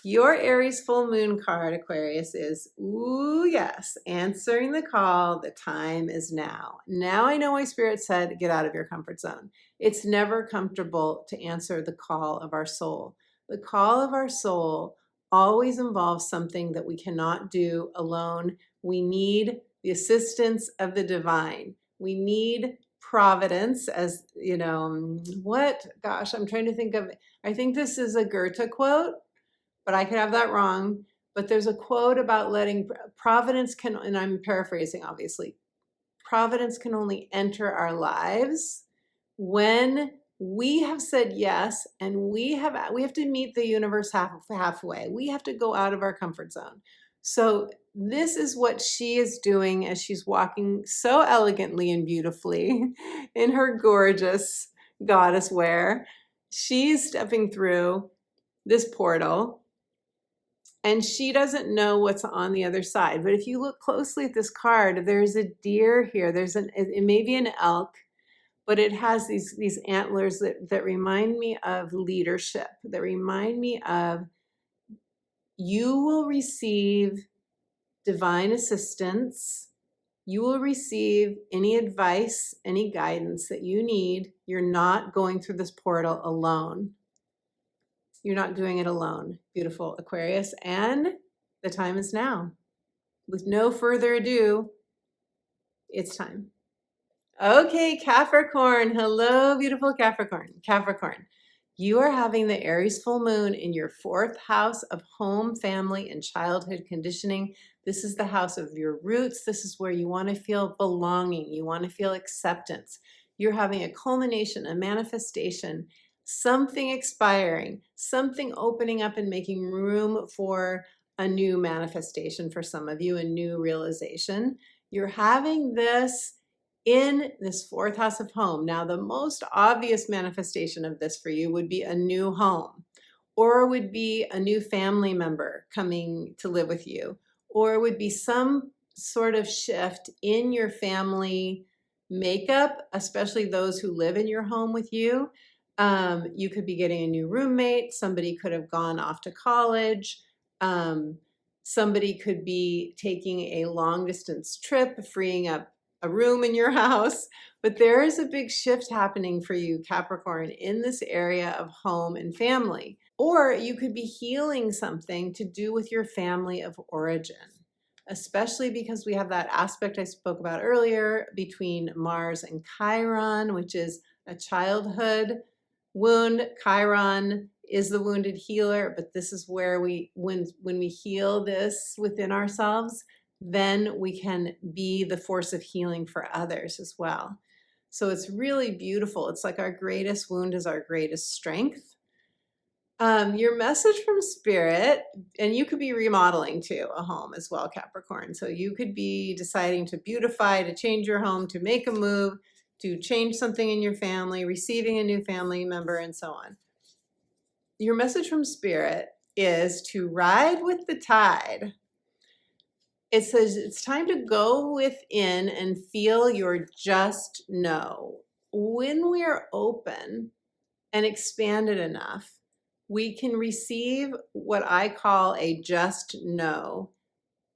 Your Aries full moon card, Aquarius, is, ooh, yes, answering the call. The time is now. Now I know why Spirit said, get out of your comfort zone. It's never comfortable to answer the call of our soul. The call of our soul always involves something that we cannot do alone. We need the assistance of the divine. We need providence, as I'm trying to think of, I think this is a Goethe quote, but I could have that wrong. But there's a quote about letting providence can, and I'm paraphrasing obviously, providence can only enter our lives when we have said yes, and we have to meet the universe halfway. We have to go out of our comfort zone. So this is what she is doing as she's walking so elegantly and beautifully in her gorgeous goddess wear. She's stepping through this portal, and she doesn't know what's on the other side. But if you look closely at this card, there's a deer here. It may be an elk, but it has these antlers that remind me of leadership, that remind me of you will receive divine assistance. You will receive any advice, any guidance that you need. You're not going through this portal alone. You're not doing it alone, beautiful Aquarius. And the time is now. With no further ado, it's time. Okay, Capricorn. Hello, beautiful Capricorn. Capricorn, you are having the Aries full moon in your 4th house of home, family, and childhood conditioning. This is the house of your roots. This is where you want to feel belonging. You want to feel acceptance. You're having a culmination, a manifestation, something expiring, something opening up and making room for a new manifestation for some of you, a new realization. You're having this in this 4th house of home. Now, the most obvious manifestation of this for you would be a new home, or would be a new family member coming to live with you, or would be some sort of shift in your family makeup, especially those who live in your home with you. You could be getting a new roommate. Somebody could have gone off to college. Somebody could be taking a long distance trip, freeing up a room in your house. But there is a big shift happening for you, Capricorn, in this area of home and family. Or you could be healing something to do with your family of origin, especially because we have that aspect I spoke about earlier between Mars and Chiron, which is a childhood wound. Chiron is the wounded healer, but this is where when we heal this within ourselves, then we can be the force of healing for others as well. So it's really beautiful. It's like our greatest wound is our greatest strength. Your message from Spirit, and you could be remodeling too a home as well, Capricorn. So you could be deciding to beautify, to change your home, to make a move, to change something in your family, receiving a new family member, and so on. Your message from Spirit is to ride with the tide. It says it's time to go within and feel your just no. When we are open and expanded enough, we can receive what I call a just no.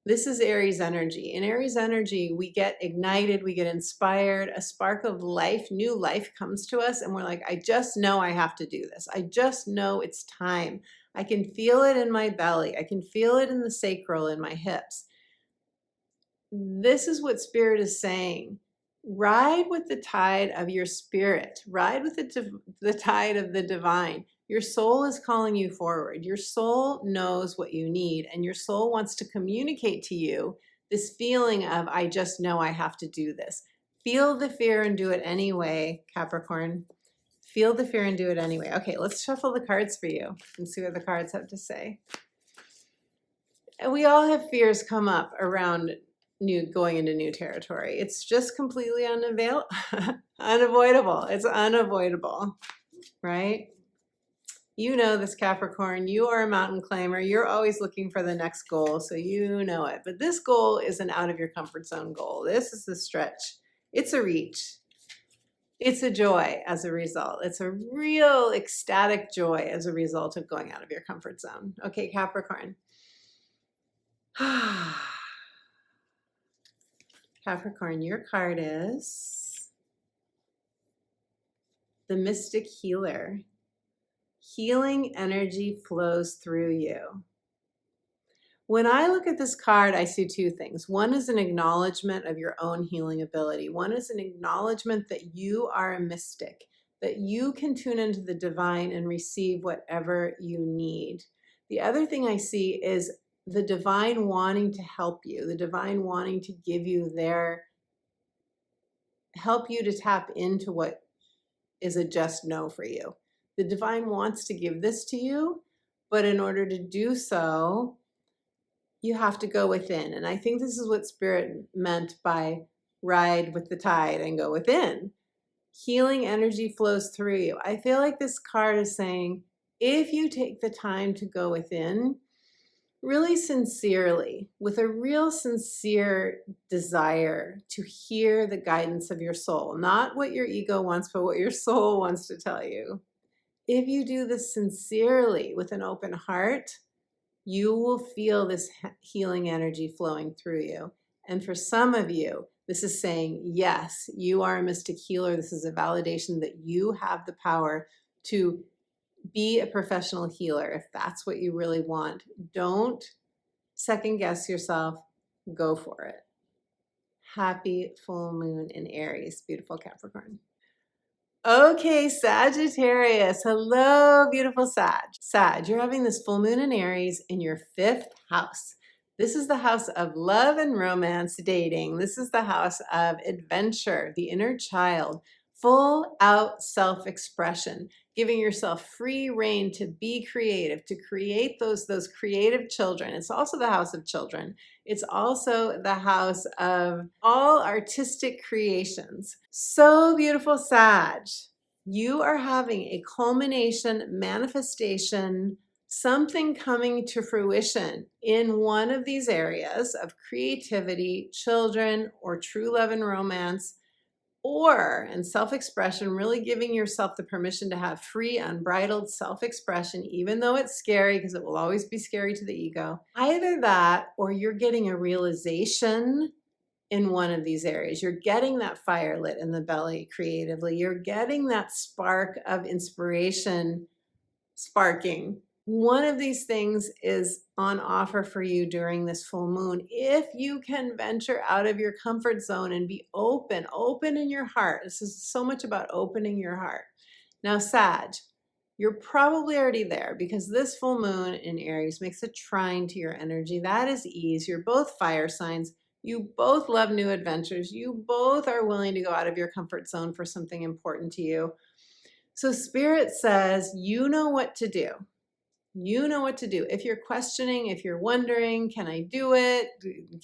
This is Aries energy. In Aries energy, we get ignited, we get inspired, a spark of life, new life comes to us, and we're like, I just know I have to do this. I just know it's time. I can feel it in my belly. I can feel it in the sacral, in my hips. This is what Spirit is saying. Ride with the tide of your spirit. Ride with the tide of the divine. Your soul is calling you forward. Your soul knows what you need, and your soul wants to communicate to you this feeling of, I just know I have to do this. Feel the fear and do it anyway, Capricorn. Feel the fear and do it anyway. Okay, let's shuffle the cards for you and see what the cards have to say. And we all have fears come up around going into new territory. It's just completely unavoidable. It's unavoidable, right? You know this, Capricorn. You are a mountain climber. You're always looking for the next goal, so you know it. But this goal is an out of your comfort zone goal. This is the stretch. It's a reach. It's a joy as a result. It's a real ecstatic joy as a result of going out of your comfort zone. Okay, Capricorn. Capricorn, your card is the Mystic Healer. Healing energy flows through you. When I look at this card, I see two things. One is an acknowledgement of your own healing ability. One is an acknowledgement that you are a mystic, that you can tune into the divine and receive whatever you need. The other thing I see is the divine wanting to help you, the divine wanting to give you help you to tap into what is a just no for you. The divine wants to give this to you, but in order to do so, you have to go within. And I think this is what Spirit meant by ride with the tide and go within. Healing energy flows through you. I feel like this card is saying, if you take the time to go within, really sincerely, with a real sincere desire to hear the guidance of your soul, not what your ego wants, but what your soul wants to tell you. If you do this sincerely with an open heart, you will feel this healing energy flowing through you. And for some of you, this is saying, yes, you are a mystic healer. This is a validation that you have the power to be a professional healer if that's what you really want. Don't second guess yourself. Go for it. Happy full moon in Aries, beautiful Capricorn. Okay, Sagittarius. Hello, beautiful Sag. Sag, you're having this full moon in Aries in your 5th house. This is the house of love and romance, dating. This is the house of adventure, the inner child, full out self-expression, giving yourself free rein to be creative, to create those creative children. It's also the house of children. It's also the house of all artistic creations. So beautiful, Sag. You are having a culmination, manifestation, something coming to fruition in one of these areas of creativity, children, or true love and romance, or in self-expression, really giving yourself the permission to have free, unbridled self-expression, even though it's scary, because it will always be scary to the ego. Either that, or you're getting a realization in one of these areas. You're getting that fire lit in the belly creatively. You're getting that spark of inspiration sparking. One of these things is on offer for you during this full moon. If you can venture out of your comfort zone and be open in your heart. This is so much about opening your heart. Now, Sag, you're probably already there because this full moon in Aries makes a trine to your energy. That is ease. You're both fire signs. You both love new adventures. You both are willing to go out of your comfort zone for something important to you. So Spirit says, you know what to do. You know what to do. If you're questioning, if you're wondering, can I do it?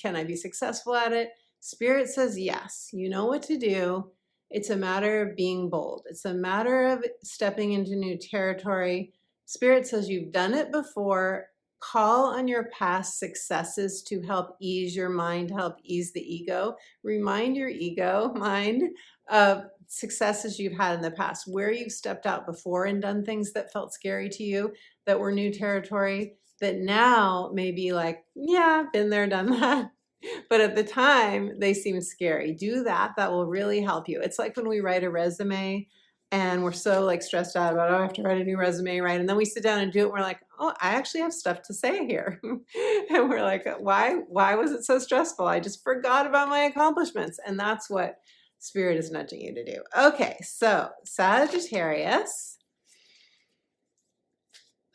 Can I be successful at it? Spirit says, yes, you know what to do. It's a matter of being bold. It's a matter of stepping into new territory. Spirit says you've done it before. Call on your past successes to help ease your mind, help ease the ego. Remind your ego, mind, of successes you've had in the past, where you've stepped out before and done things that felt scary to you, that were new territory, that now may be like, yeah, been there, done that. But at the time, they seem scary. Do that. That will really help you. It's like when we write a resume and we're so like stressed out about, oh, I have to write a new resume, right? And then we sit down and do it. And we're like, oh, I actually have stuff to say here. And we're like, why was it so stressful? I just forgot about my accomplishments. And that's what Spirit is nudging you to do. Okay, so Sagittarius.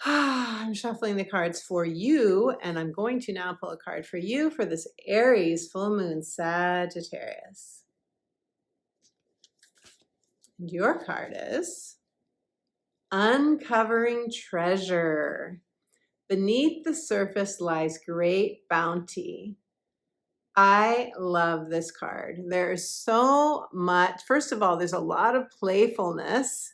I'm shuffling the cards for you, and I'm going to now pull a card for you for this Aries full moon, Sagittarius. And your card is Uncovering Treasure. Beneath the surface lies great bounty. I love this card. There's so much. First of all, there's a lot of playfulness.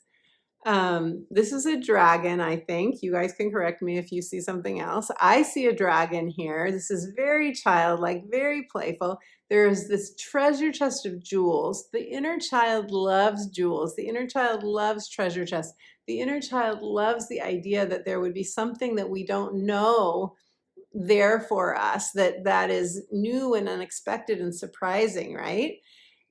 This is a dragon, I think. You guys can correct me if you see something else. I see a dragon here. This is very childlike, very playful. There's this treasure chest of jewels. The inner child loves jewels. The inner child loves treasure chests. The inner child loves the idea that there would be something that we don't know there for us, that is new and unexpected and surprising, right?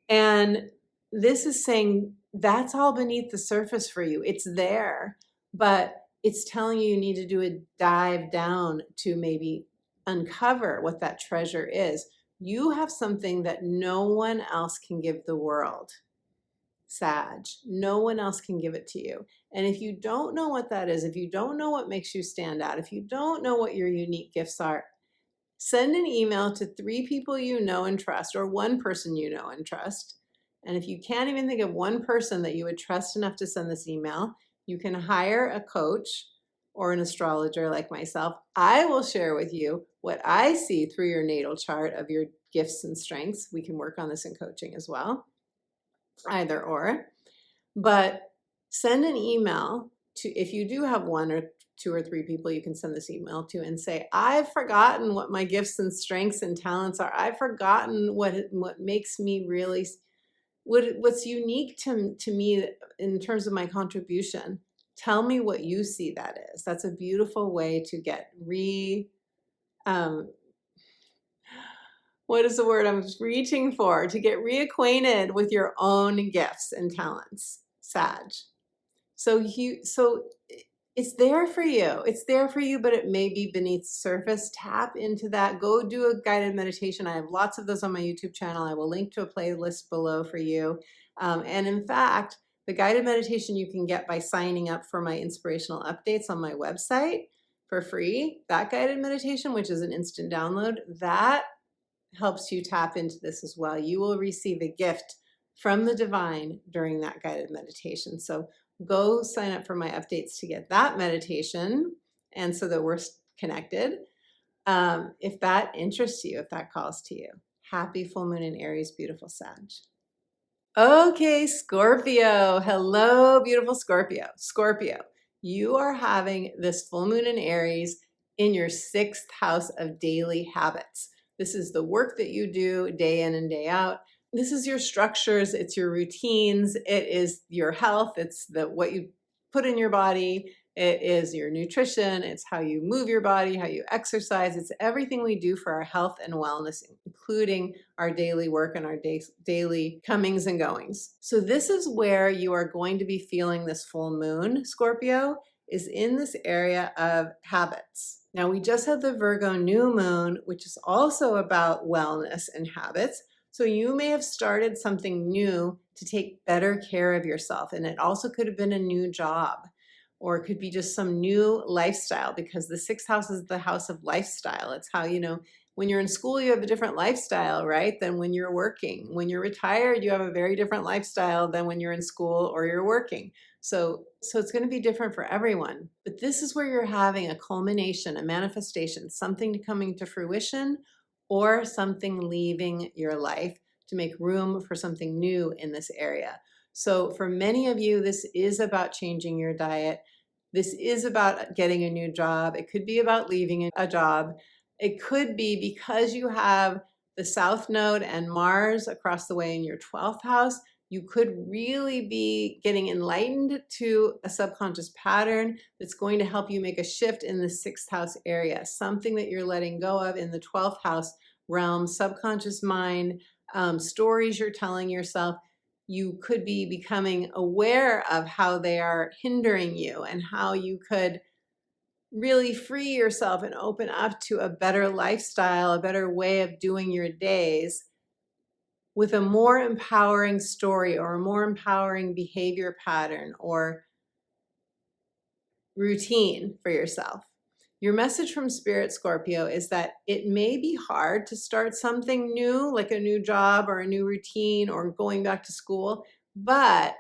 And this is saying that's all beneath the surface for you. It's there, but it's telling you need to do a dive down to maybe uncover what that treasure is. You have something that no one else can give the world, Sag. No one else can give it to you. And if you don't know what that is, if you don't know what makes you stand out, if you don't know what your unique gifts are, send an email to 3 people you know and trust, or 1 person you know and trust. And if you can't even think of 1 person that you would trust enough to send this email, you can hire a coach or an astrologer like myself. I will share with you what I see through your natal chart of your gifts and strengths. We can work on this in coaching as well, either or. But send an email to, if you do have 1 or 2 or 3 people you can send this email to, and say, I've forgotten what my gifts and strengths and talents are. I've forgotten what makes me really, what's unique to me in terms of my contribution. Tell me what you see that is. That's a beautiful way to get what is the word I'm reaching for? To get reacquainted with your own gifts and talents, Sag. So it's there for you. It's there for you, but it may be beneath the surface. Tap into that. Go do a guided meditation. I have lots of those on my YouTube channel. I will link to a playlist below for you. And in fact, the guided meditation you can get by signing up for my inspirational updates on my website for free. That guided meditation, which is an instant download, that helps you tap into this as well. You will receive a gift from the divine during that guided meditation. So go sign up for my updates to get that meditation, and so that we're connected. If that interests you, if that calls to you. Happy full moon in Aries, beautiful Sag. Okay, Scorpio. Hello, beautiful Scorpio. Scorpio, you are having this full moon in Aries in your 6th house of daily habits. This is the work that you do day in and day out. This is your structures, it's your routines, it is your health, it's what you put in your body, it is your nutrition, it's how you move your body, how you exercise, it's everything we do for our health and wellness, including our daily work and our daily comings and goings. So this is where you are going to be feeling this full moon, Scorpio, is in this area of habits. Now we just had the Virgo new moon, which is also about wellness and habits. So you may have started something new to take better care of yourself. And it also could have been a new job, or it could be just some new lifestyle, because the sixth house is the house of lifestyle. It's how, when you're in school, you have a different lifestyle, right? Than when you're working. When you're retired, you have a very different lifestyle than when you're in school or you're working. So it's going to be different for everyone. But this is where you're having a culmination, a manifestation, something coming to fruition, or something leaving your life to make room for something new in this area. So for many of you, this is about changing your diet. This is about getting a new job. It could be about leaving a job. It could be because you have the South Node and Mars across the way in your 12th house. You could really be getting enlightened to a subconscious pattern that's going to help you make a shift in the 6th house area, something that you're letting go of in the 12th house realm, subconscious mind, stories you're telling yourself. You could be becoming aware of how they are hindering you and how you could really free yourself and open up to a better lifestyle, a better way of doing your days with a more empowering story or a more empowering behavior pattern or routine for yourself. Your message from Spirit, Scorpio, is that it may be hard to start something new, like a new job or a new routine or going back to school, but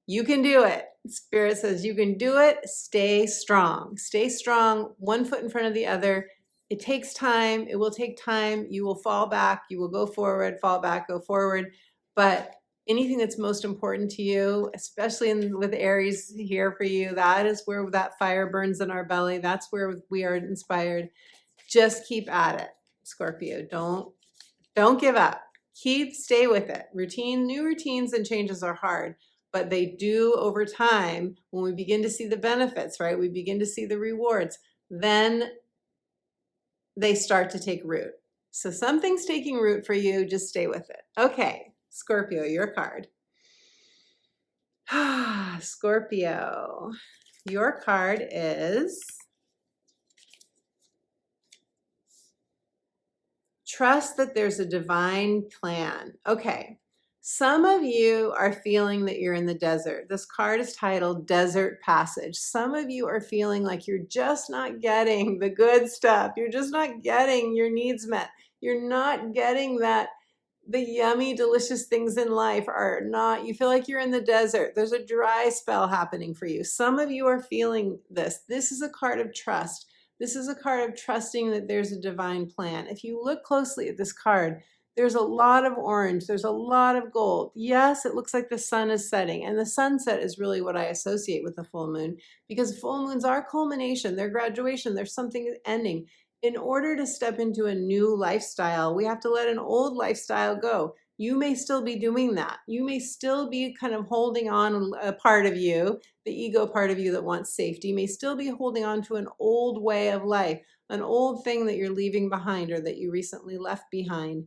you can do it. Spirit says you can do it. Stay strong. Stay strong, one foot in front of the other. It takes time. It will take time. You will fall back. You will go forward, fall back, go forward. But anything that's most important to you, especially with Aries here for you, that is where that fire burns in our belly. That's where we are inspired. Just keep at it, Scorpio. Don't give up. Stay with it. New routines and changes are hard, but they do over time. When we begin to see the benefits, right? We begin to see the rewards, then they start to take root. So something's taking root for you. Just stay with it. Okay, Scorpio, your card. Scorpio, your card is trust that there's a divine plan. Okay. Some of you are feeling that you're in the desert. This card is titled Desert Passage. Some of you are feeling like you're just not getting the good stuff. You're just not getting your needs met. You're not getting the yummy, delicious things in life are not, you feel like you're in the desert. There's a dry spell happening for you. Some of you are feeling this. This is a card of trust. This is a card of trusting that there's a divine plan. If you look closely at this card, there's a lot of orange. There's a lot of gold. Yes, it looks like the sun is setting, and the sunset is really what I associate with the full moon, because full moons are culmination, they're graduation, there's something ending. In order to step into a new lifestyle, we have to let an old lifestyle go. You may still be doing that. You may still be kind of holding on a part of you, the ego part of you that wants safety, may still be holding on to an old way of life, an old thing that you're leaving behind or that you recently left behind.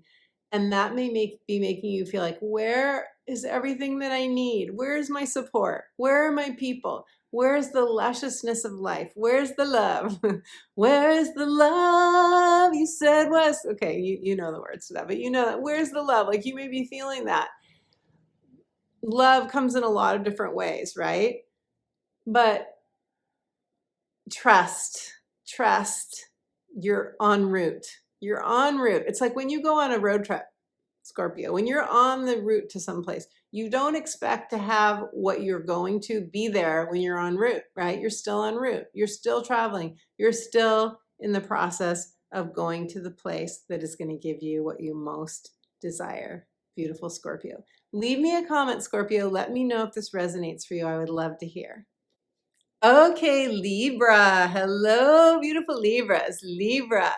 And that may be making you feel like, where is everything that I need? Where's my support? Where are my people? Where's the lusciousness of life? Where's the love? Where is the love you said was? Okay, you know the words to that, but you know that. Where's the love? Like, you may be feeling that. Love comes in a lot of different ways, right? But trust, you're en route. You're en route. It's like when you go on a road trip, Scorpio, when you're on the route to someplace, you don't expect to have what you're going to be there when you're en route, right? You're still en route. You're still traveling. You're still in the process of going to the place that is going to give you what you most desire. Beautiful Scorpio. Leave me a comment, Scorpio. Let me know if this resonates for you. I would love to hear. Okay, Libra. Hello, beautiful Libras. Libra.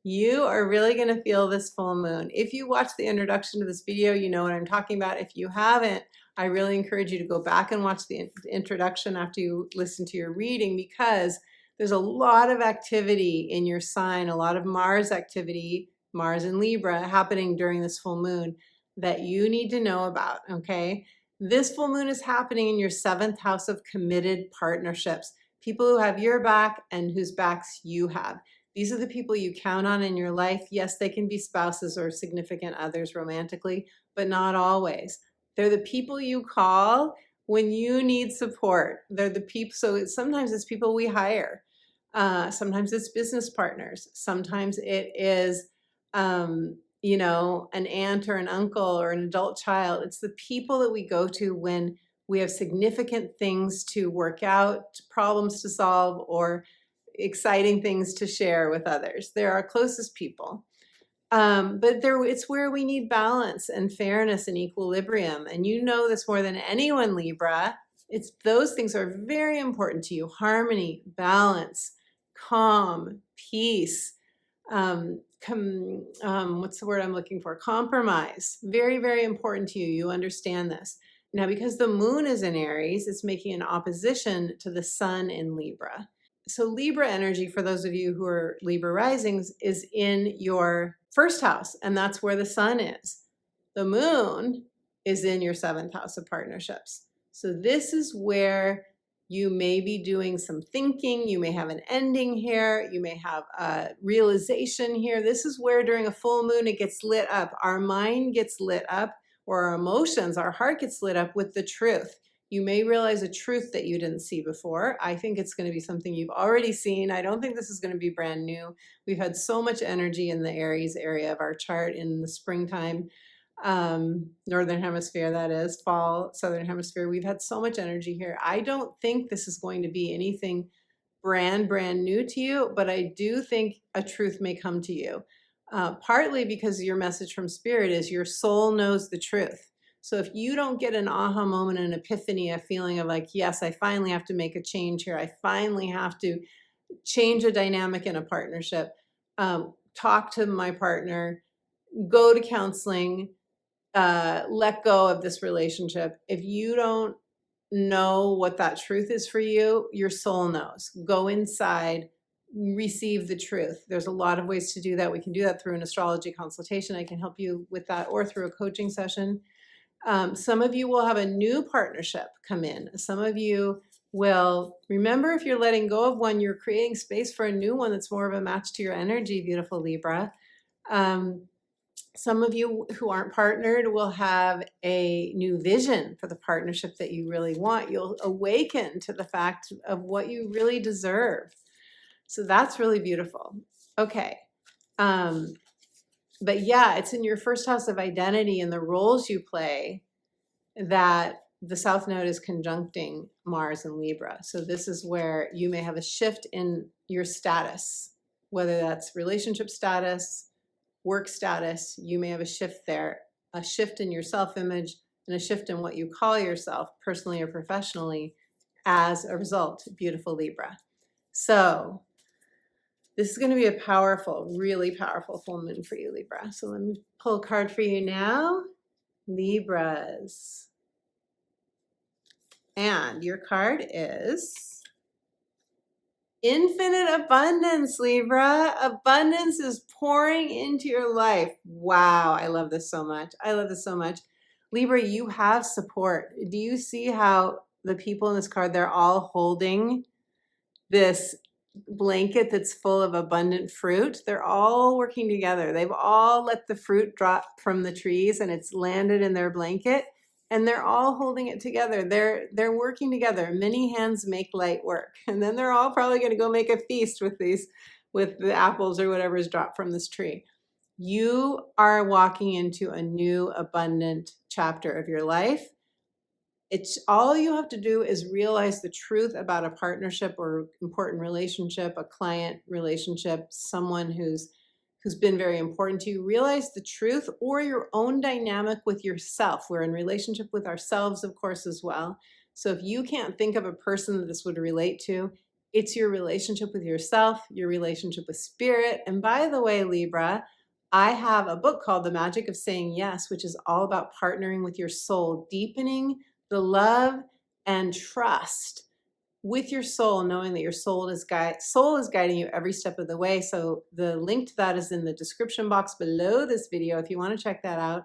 You are really going to feel this full moon. If you watched the introduction to this video, you know what I'm talking about. If you haven't, I really encourage you to go back and watch the introduction after you listen to your reading, because there's a lot of activity in your sign, a lot of Mars activity, Mars and Libra, happening during this full moon that you need to know about, okay? This full moon is happening in your 7th house of committed partnerships, people who have your back and whose backs you have. These are the people you count on in your life. Yes, they can be spouses or significant others romantically, but not always. They're the people you call when you need support. They're the people, so sometimes it's people we hire. Sometimes it's business partners. Sometimes it is, you know, an aunt or an uncle or an adult child. It's the people that we go to when we have significant things to work out, problems to solve, or exciting things to share with others. They're our closest people. But it's where we need balance and fairness and equilibrium. And you know this more than anyone, Libra. Those things are very important to you. Harmony, balance, calm, peace, what's the word I'm looking for? Compromise. Very, very important to you. You understand this. Now, because the moon is in Aries, it's making an opposition to the sun in Libra. So Libra energy, for those of you who are Libra risings, is in your first house, and that's where the sun is. The moon is in your seventh house of partnerships. So this is where you may be doing some thinking. You may have an ending here. You may have a realization here. This is where during a full moon, it gets lit up. Our mind gets lit up, or our emotions, our heart gets lit up with the truth. You may realize a truth that you didn't see before. I think it's going to be something you've already seen. I don't think this is going to be brand new. We've had so much energy in the Aries area of our chart in the springtime, northern hemisphere, that is, fall, southern hemisphere. We've had so much energy here. I don't think this is going to be anything brand new to you, but I do think a truth may come to you, partly because your message from Spirit is your soul knows the truth. So if you don't get an aha moment, an epiphany, a feeling of like, yes, I finally have to make a change here. I finally have to change a dynamic in a partnership, talk to my partner, go to counseling, let go of this relationship. If you don't know what that truth is for you, your soul knows. Go inside, receive the truth. There's a lot of ways to do that. We can do that through an astrology consultation. I can help you with that, or through a coaching session. Some of you will have a new partnership come in. Some of you will, remember, if you're letting go of one, you're creating space for a new one that's more of a match to your energy, beautiful Libra. Some of you who aren't partnered will have a new vision for the partnership that you really want. You'll awaken to the fact of what you really deserve. So that's really beautiful. Okay. But yeah, it's in your first house of identity and the roles you play that the South Node is conjuncting Mars and Libra. So this is where you may have a shift in your status, whether that's relationship status, work status. You may have a shift there, a shift in your self-image, and a shift in what you call yourself personally or professionally as a result, beautiful Libra. So this is going to be a powerful, really powerful full moon for you, Libra. So let me pull a card for you now. Libras. And your card is Infinite Abundance, Libra. Abundance is pouring into your life. Wow, I love this so much. I love this so much. Libra, you have support. Do you see how the people in this card, they're all holding this blanket that's full of abundant fruit? They're all working together. They've all let the fruit drop from the trees and it's landed in their blanket, and they're all holding it together. They're working together. Many hands make light work. And then they're all probably going to go make a feast with the apples or whatever is dropped from this tree. You are walking into a new abundant chapter of your life. It's all you have to do is realize the truth about a partnership or important relationship, a client relationship, someone who's been very important to you. Realize the truth, or your own dynamic with yourself. We're in relationship with ourselves, of course, as well. So if you can't think of a person that this would relate to, it's your relationship with yourself, your relationship with Spirit. And by the way, Libra, I have a book called The Magic of Saying Yes, which is all about partnering with your soul, deepening the love and trust with your soul, knowing that your soul is guiding you every step of the way. So the link to that is in the description box below this video if you want to check that out.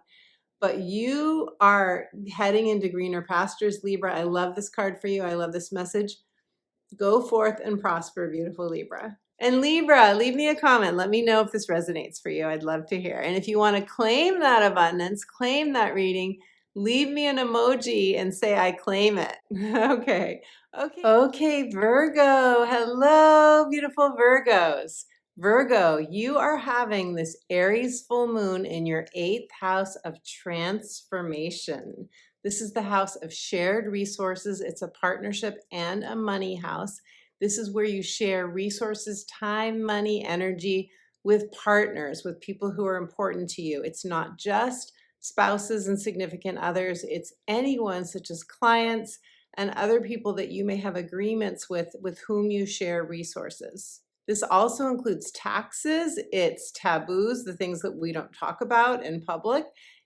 But you are heading into greener pastures, Libra. I love this card for you. I love this message. Go forth and prosper, beautiful Libra. And Libra, leave me a comment. Let me know if this resonates for you. I'd love to hear. And if you want to claim that abundance, claim that reading, leave me an emoji and say, I claim it. Okay. Okay, Virgo. Hello, beautiful Virgos. Virgo, you are having this Aries full moon in your 8th house of transformation. This is the house of shared resources. It's a partnership and a money house. This is where you share resources, time, money, energy with partners, with people who are important to you. It's not just spouses and significant others. It's anyone, such as clients and other people that you may have agreements with whom you share resources. This also includes taxes, it's taboos, the things that we don't talk about in public,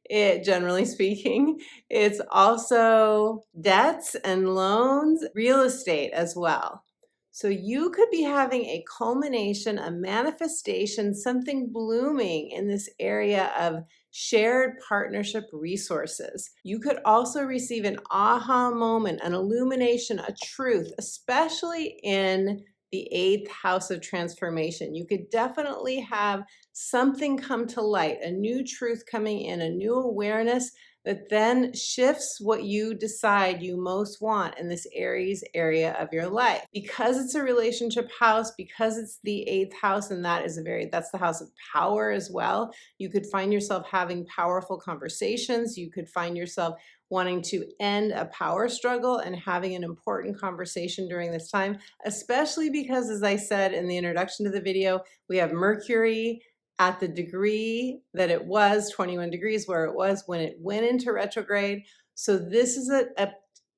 generally speaking. It's also debts and loans, real estate as well. So you could be having a culmination, a manifestation, something blooming in this area of shared partnership resources. You could also receive an aha moment, an illumination, a truth, especially in the 8th house of transformation. You could definitely have something come to light, a new truth coming in, a new awareness that then shifts what you decide you most want in this Aries area of your life. Because it's a relationship house, because it's the 8th house, and that's the house of power as well. You could find yourself having powerful conversations. You could find yourself wanting to end a power struggle and having an important conversation during this time, especially because, as I said in the introduction to the video, we have Mercury at the degree that it was, 21 degrees, where it was when it went into retrograde. So this is a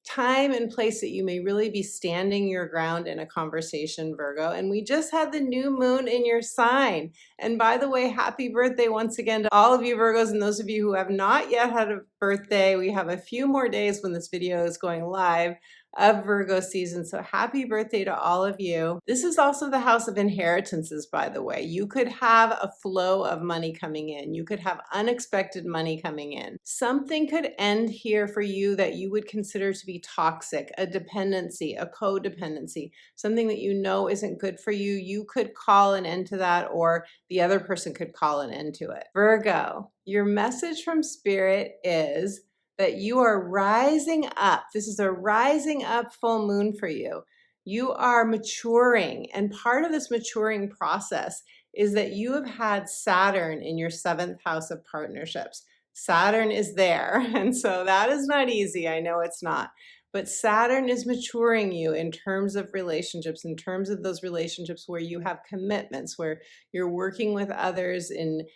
time and place that you may really be standing your ground in a conversation, Virgo. And we just had the new moon in your sign. And by the way, happy birthday once again to all of you Virgos, and those of you who have not yet had a birthday. We have a few more days when this video is going live of Virgo season. So happy birthday to all of you. This is also the house of inheritances, by the way. You could have a flow of money coming in. You could have unexpected money coming in. Something could end here for you that you would consider to be toxic, a dependency, a codependency, something that you know isn't good for you. You could call an end to that, or the other person could call an end to it. Virgo, your message from Spirit is that you are rising up. This is a rising up full moon for you. You are maturing, and part of this maturing process is that you have had Saturn in your 7th house of partnerships. Saturn is there, and so that is not easy. I know it's not. But Saturn is maturing you in terms of relationships, in terms of those relationships where you have commitments, where you're working with others in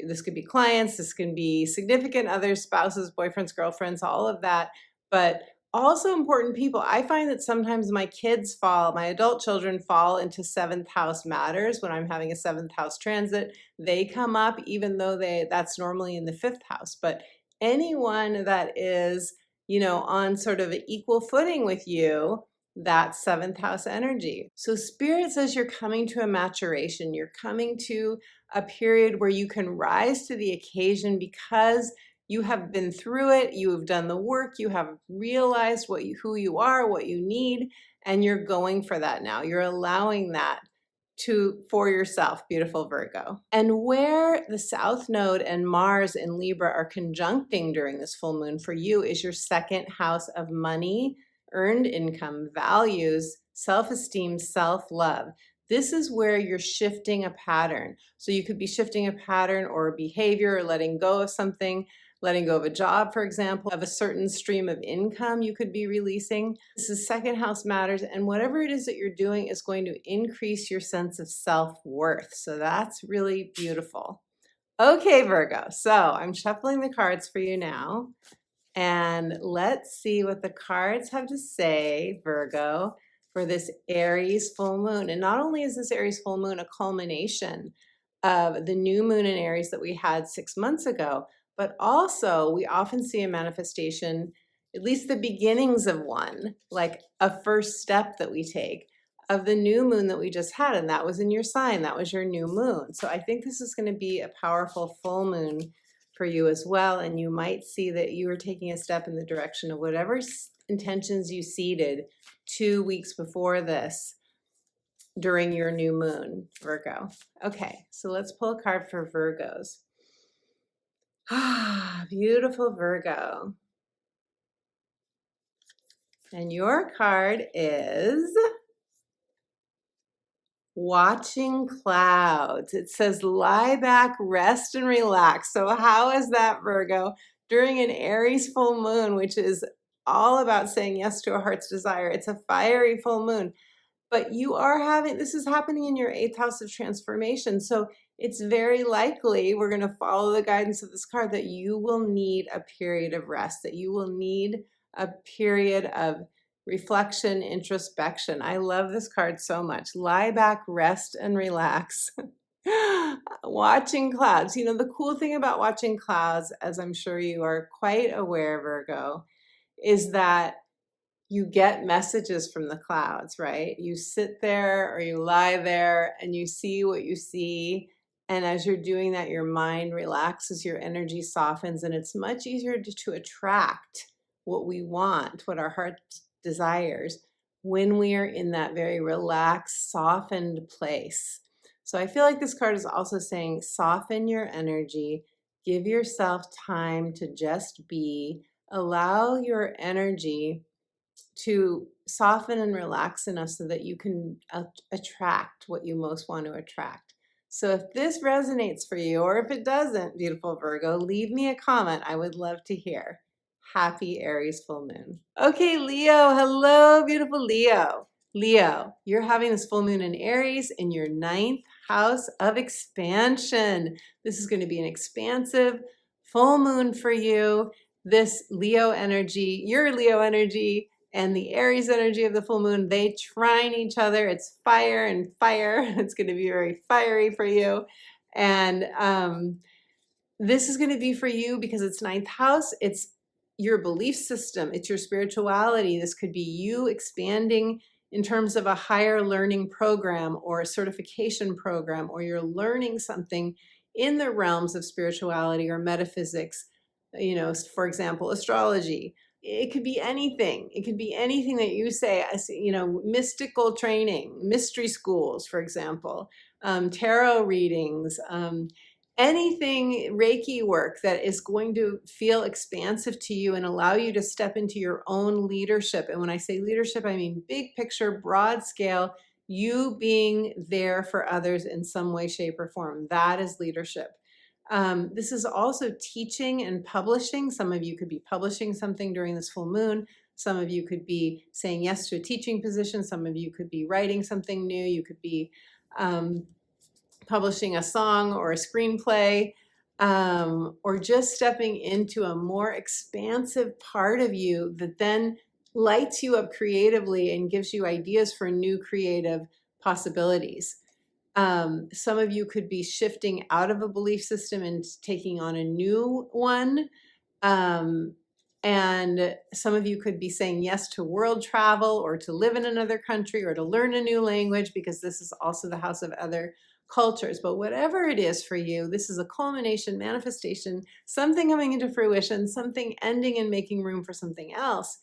this could be clients, this can be significant others, spouses, boyfriends, girlfriends, all of that, but also important people. I find that sometimes my adult children fall into 7th house matters. When I'm having a 7th house transit, they come up, even though that's normally in the 5th house. But anyone that is, on sort of an equal footing with you, that's 7th house energy. So Spirit says you're coming to a maturation. You're coming to a period where you can rise to the occasion because you have been through it, you have done the work, you have realized who you are, what you need, and you're going for that now. You're allowing that for yourself, beautiful Virgo. And where the South Node and Mars in Libra are conjuncting during this full moon for you is your 2nd house of money, earned income, values, self-esteem, self-love. This is where you're shifting a pattern. So you could be shifting a pattern or a behavior, or letting go of something, letting go of a job, for example, of a certain stream of income you could be releasing. This is 2nd house matters, and whatever it is that you're doing is going to increase your sense of self-worth. So that's really beautiful. Okay, Virgo, so I'm shuffling the cards for you now, and let's see what the cards have to say, Virgo, for this Aries full moon. And not only is this Aries full moon a culmination of the new moon in Aries that we had 6 months ago, but also we often see a manifestation, at least the beginnings of one, like a first step that we take of the new moon that we just had, and that was in your sign. That was your new moon. So I think this is going to be a powerful full moon for you as well, and you might see that you are taking a step in the direction of whatever intentions you seeded 2 weeks before this. during your new moon, Virgo. Okay, so let's pull a card for Virgos. Ah, beautiful Virgo. And your card is watching clouds. It says lie back, rest, and relax. So how is that, Virgo? During an Aries full moon, which is all about saying yes to a heart's desire. It's a fiery full moon. But you are having, this is happening in your 8th house of transformation. So it's very likely, we're going to follow the guidance of this card, that you will need a period of rest, that you will need a period of reflection, introspection. I love this card so much. Lie back, rest, and relax. Watching clouds. You know, the cool thing about watching clouds, as I'm sure you are quite aware, Virgo, is that you get messages from the clouds, right? You sit there or you lie there and you see what you see. And as you're doing that, your mind relaxes, your energy softens, and it's much easier to attract what we want, what our heart desires, when we are in that very relaxed, softened place. So I feel like this card is also saying soften your energy, give yourself time to just be, allow your energy to soften and relax enough so that you can attract what you most want to attract. So if this resonates for you, or if it doesn't, beautiful Virgo, leave me a comment. I would love to hear. Happy Aries full moon. Okay, Leo. Hello, beautiful Leo. Leo, you're having this full moon in Aries in your 9th house of expansion. This is going to be an expansive full moon for you. This Leo energy, your Leo energy, and the Aries energy of the full moon, they trine each other. It's fire and fire. It's going to be very fiery for you. And this is going to be for you because it's 9th house. It's your belief system. It's your spirituality. This could be you expanding in terms of a higher learning program or a certification program, or you're learning something in the realms of spirituality or metaphysics, you know, for example, astrology. It could be anything. It could be anything that you say, you know, mystical training, mystery schools, for example, tarot readings, anything Reiki work that is going to feel expansive to you and allow you to step into your own leadership. And when I say leadership, I mean big picture, broad scale, you being there for others in some way, shape, or form. That is leadership. This is also teaching and publishing. Some of you could be publishing something during this full moon. Some of you could be saying yes to a teaching position. Some of you could be writing something new. You could be publishing a song or a screenplay, or just stepping into a more expansive part of you that then lights you up creatively and gives you ideas for new creative possibilities. Some of you could be shifting out of a belief system and taking on a new one. And some of you could be saying yes to world travel, or to live in another country, or to learn a new language, because this is also the house of other cultures. But whatever it is for you, this is a culmination, manifestation, something coming into fruition, something ending and making room for something else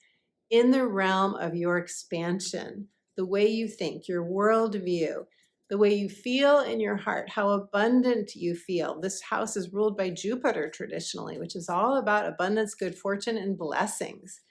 in the realm of your expansion, the way you think, your worldview, the way you feel in your heart, how abundant you feel. This house is ruled by Jupiter traditionally, which is all about abundance, good fortune, and blessings.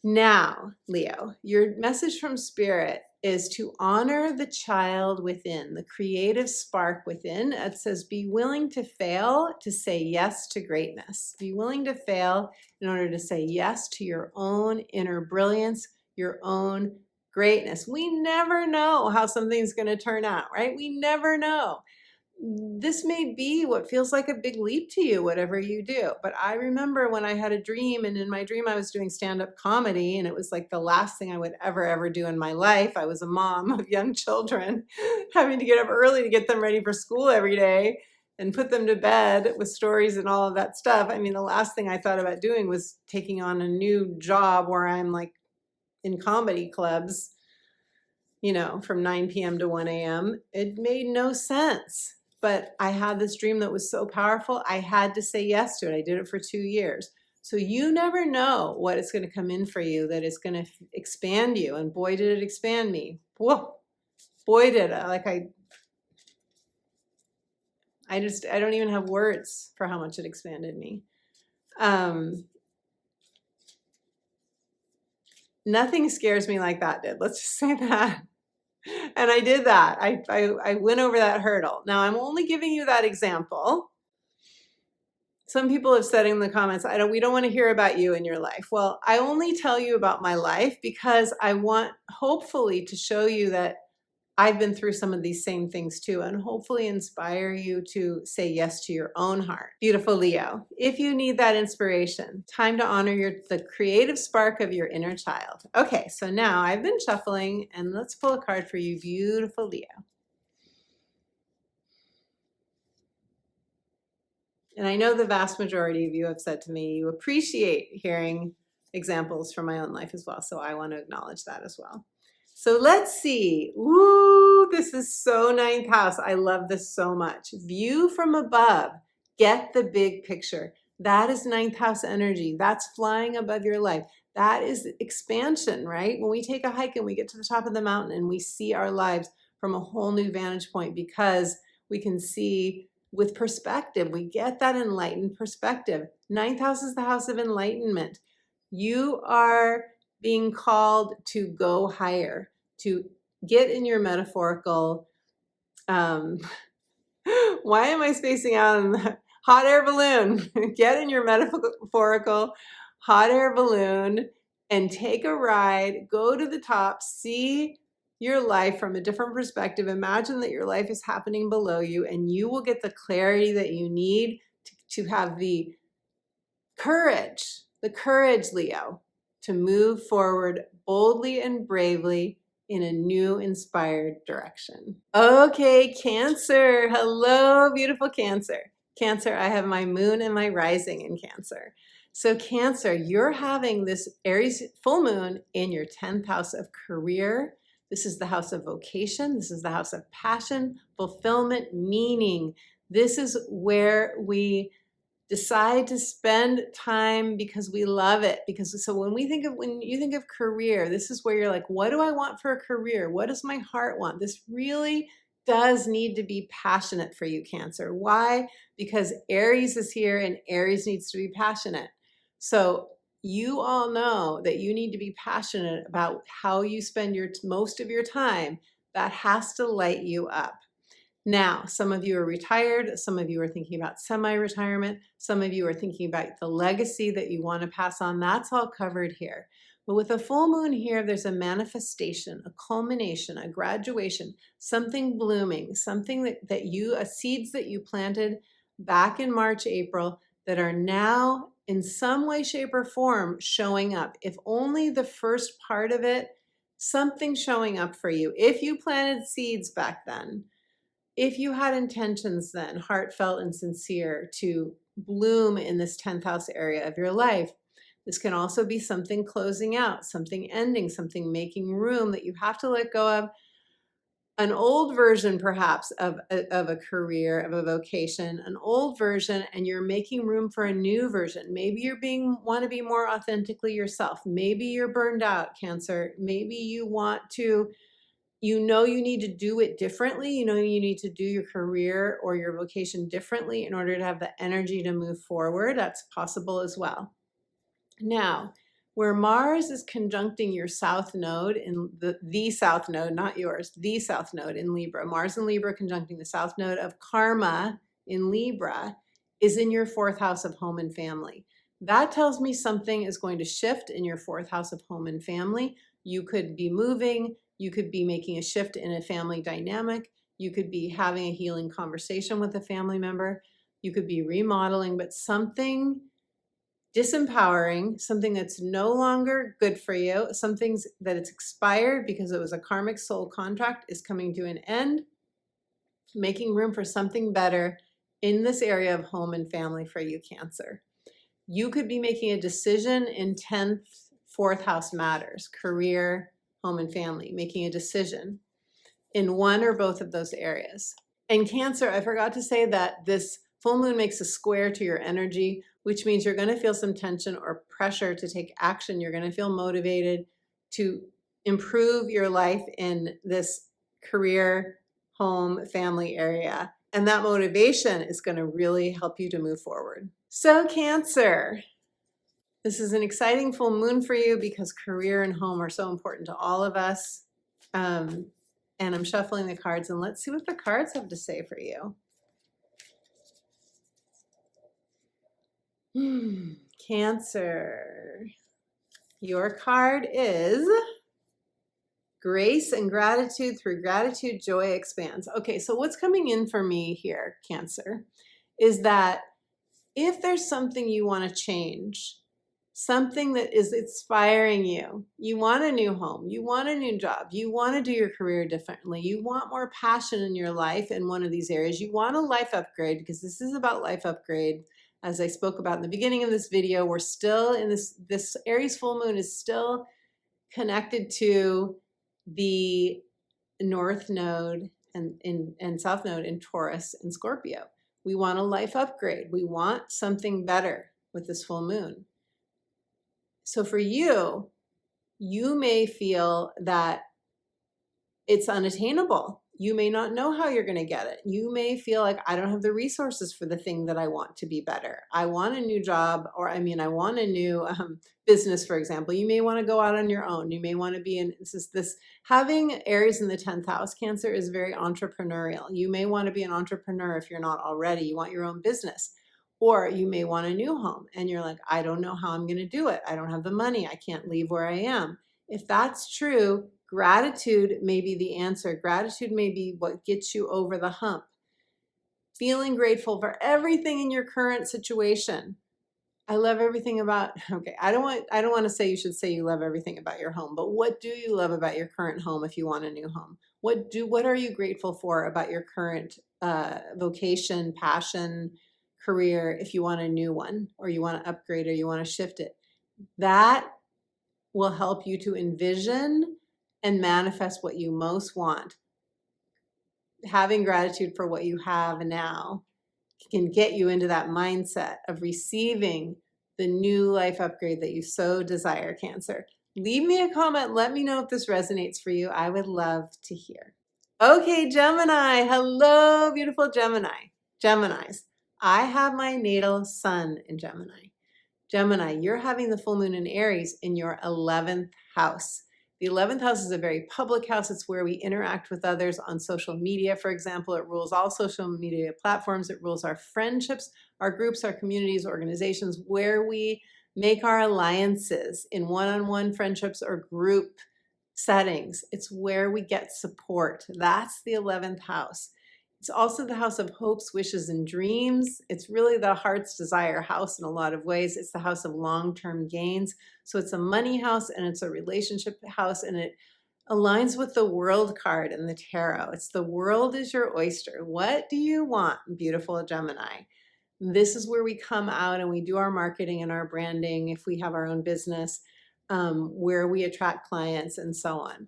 Now, Leo, your message from Spirit is to honor the child within, the creative spark within. It says, be willing to fail to say yes to greatness. Be willing to fail in order to say yes to your own inner brilliance, your own greatness. We never know how something's going to turn out, right? We never know. This may be what feels like a big leap to you, whatever you do. But I remember when I had a dream, and in my dream I was doing stand-up comedy, and it was like the last thing I would ever do in my life. I was a mom of young children, having to get up early to get them ready for school every day and put them to bed with stories and all of that stuff. I mean, the last thing I thought about doing was taking on a new job where I'm like in comedy clubs, you know, from 9 p.m. to 1 a.m. It made no sense. But I had this dream that was so powerful, I had to say yes to it. I did it for 2 years. So you never know what is going to come in for you that is going to expand you. And boy, did it expand me. Whoa. boy, did I don't even have words for how much it expanded me. Nothing scares me like that did. Let's just say that. And I did that. I went over that hurdle. Now I'm only giving you that example. Some people have said in the comments, we don't want to hear about you in your life. Well, I only tell you about my life because I want hopefully to show you that I've been through some of these same things too, and hopefully inspire you to say yes to your own heart. Beautiful Leo, if you need that inspiration, time to honor the creative spark of your inner child. Okay, so now I've been shuffling, and let's pull a card for you, beautiful Leo. And I know the vast majority of you have said to me, you appreciate hearing examples from my own life as well. So I want to acknowledge that as well. So let's see. Ooh, this is so ninth house. I love this so much. View from above. Get the big picture. That is ninth house energy. That's flying above your life. That is expansion, right? When we take a hike and we get to the top of the mountain and we see our lives from a whole new vantage point because we can see with perspective. We get that enlightened perspective. Ninth house is the house of enlightenment. You are being called to go higher, to get in your metaphorical, why am I spacing out on the hot air balloon? Get in your metaphorical hot air balloon and take a ride, go to the top, see your life from a different perspective. Imagine that your life is happening below you, and you will get the clarity that you need to have the courage, Leo, to move forward boldly and bravely in a new inspired direction. Okay, Cancer. Hello, beautiful Cancer. Cancer, I have my moon and my rising in Cancer. So Cancer, you're having this Aries full moon in your 10th house of career. This is the house of vocation. This is the house of passion, fulfillment, meaning. This is where we decide to spend time because we love it. So when you think of career, this is where you're like, what do I want for a career? What does my heart want? This really does need to be passionate for you, Cancer. Why? Because Aries is here and Aries needs to be passionate. So you all know that you need to be passionate about how you spend most of your time. That has to light you up. Now, some of you are retired. Some of you are thinking about semi-retirement. Some of you are thinking about the legacy that you want to pass on. That's all covered here. But with a full moon here, there's a manifestation, a culmination, a graduation, something blooming, something seeds that you planted back in March, April, that are now in some way, shape, or form showing up. If only the first part of it, something showing up for you. If you planted seeds back then, if you had intentions then, heartfelt and sincere, to bloom in this 10th house area of your life, this can also be something closing out, something ending, something making room that you have to let go of. An old version perhaps of a career, of a vocation, an old version, and you're making room for a new version. Maybe want to be more authentically yourself. Maybe you're burned out, Cancer. Maybe you want to, you need to do it differently. You need to do your career or your vocation differently in order to have the energy to move forward. That's possible as well. Now, where Mars is conjuncting your south node in the south node, not yours, the south node in Libra, Mars in Libra conjuncting the south node of karma in Libra is in your 4th house of home and family. That tells me something is going to shift in your 4th house of home and family. You could be moving. You could be making a shift in a family dynamic. You could be having a healing conversation with a family member. You could be remodeling, but something disempowering, something that's no longer good for you, something that it's expired because it was a karmic soul contract, is coming to an end, making room for something better in this area of home and family for you, Cancer. You could be making a decision in 10th, 4th house matters, career, home and family, making a decision in one or both of those areas. And Cancer, I forgot to say that this full moon makes a square to your energy, which means you're going to feel some tension or pressure to take action. You're going to feel motivated to improve your life in this career, home, family area. And that motivation is going to really help you to move forward. So Cancer, this is an exciting full moon for you because career and home are so important to all of us. And I'm shuffling the cards, and let's see what the cards have to say for you. Cancer, your card is grace and gratitude. Through gratitude, joy expands. Okay, so what's coming in for me here, Cancer, is that if there's something you want to change, something that is inspiring you, you want a new home, you want a new job, you want to do your career differently, you want more passion in your life in one of these areas, you want a life upgrade, because this is about life upgrade. As I spoke about in the beginning of this video, we're still in this Aries full moon is still connected to the North Node and South Node in Taurus and Scorpio. We want a life upgrade. We want something better with this full moon. So for you, you may feel that it's unattainable. You may not know how you're going to get it. You may feel like, I don't have the resources for the thing that I want to be better. I want a new job, or I want a new business, for example. You may want to go out on your own. You may want to be in this having Aries in the 10th house, Cancer, is very entrepreneurial. You may want to be an entrepreneur if you're not already. You want your own business. Or you may want a new home and you're like, I don't know how I'm going to do it. I don't have the money. I can't leave where I am. If that's true, gratitude may be the answer. Gratitude may be what gets you over the hump. Feeling grateful for everything in your current situation. I love everything about, okay, I don't want to say you should say you love everything about your home, but what do you love about your current home if you want a new home? What are you grateful for about your current vocation, passion, career if you want a new one, or you want to upgrade, or you want to shift it? That will help you to envision and manifest what you most want. Having gratitude for what you have now can get you into that mindset of receiving the new life upgrade that you so desire, Cancer. Leave me a comment. Let me know if this resonates for you. I would love to hear. Okay, Gemini. Hello, beautiful Gemini. Geminis. I have my natal sun in Gemini. Gemini, you're having the full moon in Aries in your 11th house. The 11th house is a very public house. It's where we interact with others on social media, for example. It rules all social media platforms. It rules our friendships, our groups, our communities, organizations, where we make our alliances in one-on-one friendships or group settings. It's where we get support. That's the 11th house. It's also the house of hopes, wishes, and dreams. It's really the heart's desire house in a lot of ways. It's the house of long-term gains. So it's a money house and it's a relationship house, and it aligns with the world card in the tarot. It's the world is your oyster. What do you want, beautiful Gemini? This is where we come out and we do our marketing and our branding if we have our own business, where we attract clients and so on.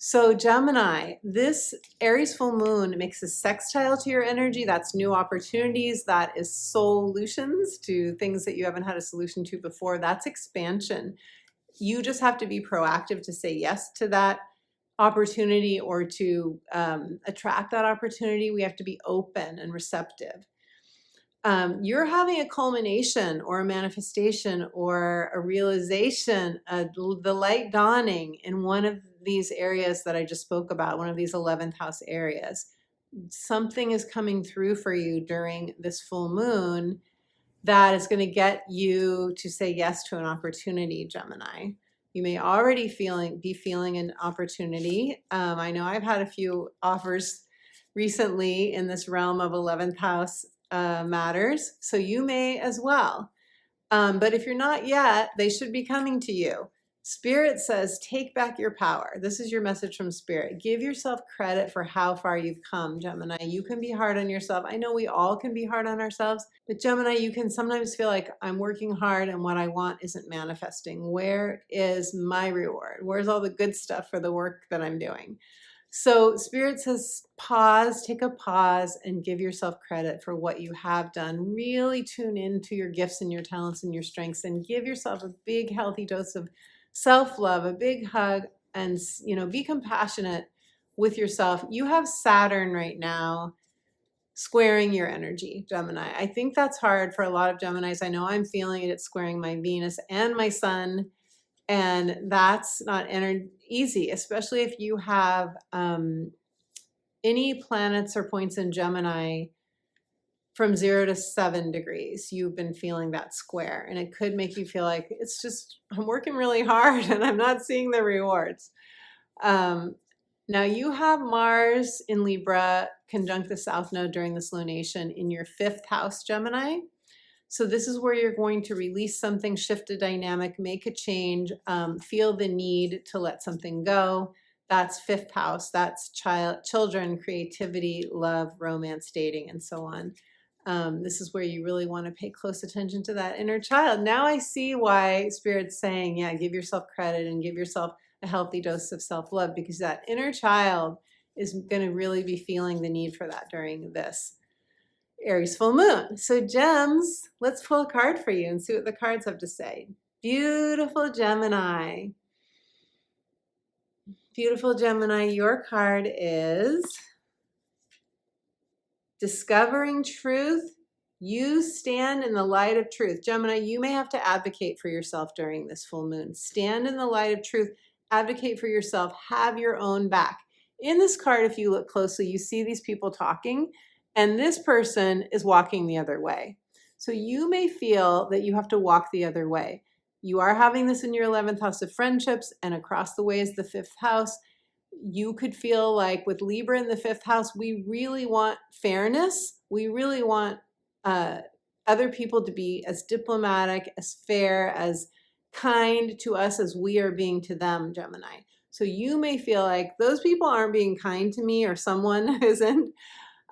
So Gemini, this Aries full moon makes a sextile to your energy. That's new opportunities. That is solutions to things that you haven't had a solution to before. That's expansion. You just have to be proactive to say yes to that opportunity, or to attract that opportunity. We have to be open and receptive. You're having a culmination or a manifestation or a realization, the light dawning in one of these areas that I just spoke about, one of these 11th house areas. Something is coming through for you during this full moon that is going to get you to say yes to an opportunity, Gemini. You may already be feeling an opportunity. I know I've had a few offers recently in this realm of 11th house matters, so you may as well. But if you're not yet, they should be coming to you. Spirit says, take back your power. This is your message from Spirit. Give yourself credit for how far you've come, Gemini. You can be hard on yourself. I know we all can be hard on ourselves, but Gemini, you can sometimes feel like I'm working hard and what I want isn't manifesting. Where is my reward? Where's all the good stuff for the work that I'm doing? So Spirit says, pause, take a pause, and give yourself credit for what you have done. Really tune into your gifts and your talents and your strengths, and give yourself a big, healthy dose of self-love, a big hug, and be compassionate with yourself. You have Saturn right now squaring your energy, Gemini. I think that's hard for a lot of Geminis. I know I'm feeling it. It's squaring my Venus and my Sun. And that's not easy, especially if you have any planets or points in Gemini from 0 to 7 degrees. You've been feeling that square, and it could make you feel like it's just, I'm working really hard and I'm not seeing the rewards. Now you have Mars in Libra conjunct the South Node during this lunation in your 5th house, Gemini. So this is where you're going to release something, shift a dynamic, make a change, feel the need to let something go. That's 5th house. That's children, creativity, love, romance, dating, and so on. This is where you really want to pay close attention to that inner child. Now I see why Spirit's saying, yeah, give yourself credit and give yourself a healthy dose of self-love, because that inner child is going to really be feeling the need for that during this Aries full moon. So Gems, let's pull a card for you and see what the cards have to say. Beautiful Gemini. Beautiful Gemini, your card is discovering truth. You stand in the light of truth. Gemini, you may have to advocate for yourself during this full moon. Stand in the light of truth. Advocate for yourself. Have your own back. In this card, if you look closely, you see these people talking, and this person is walking the other way. So you may feel that you have to walk the other way. You are having this in your 11th house of friendships, and across the way is the 5th house. You could feel like with Libra in the 5th house, we really want fairness. We really want other people to be as diplomatic, as fair, as kind to us as we are being to them, Gemini. So you may feel like those people aren't being kind to me, or someone isn't.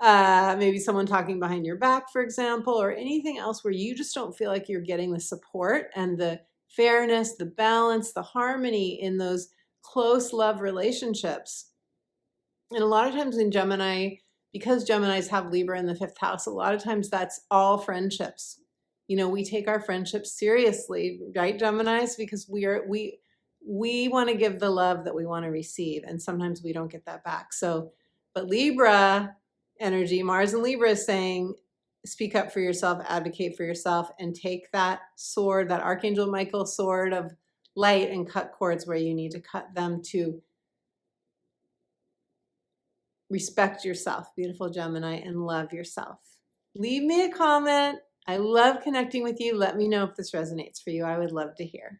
Maybe someone talking behind your back, for example, or anything else where you just don't feel like you're getting the support and the fairness, the balance, the harmony in those close love relationships. And a lot of times in Gemini, because Geminis have Libra in the 5th house, a lot of times that's all friendships. You know, we take our friendships seriously, right, Geminis? Because we want to give the love that we want to receive, and sometimes we don't get that back. So, but Libra energy, Mars and Libra, is saying, speak up for yourself, advocate for yourself, and take that sword, that Archangel Michael sword of light, and cut cords where you need to cut them to respect yourself, beautiful Gemini, and love yourself. Leave me a comment. I love connecting with you. Let me know if this resonates for you. I would love to hear.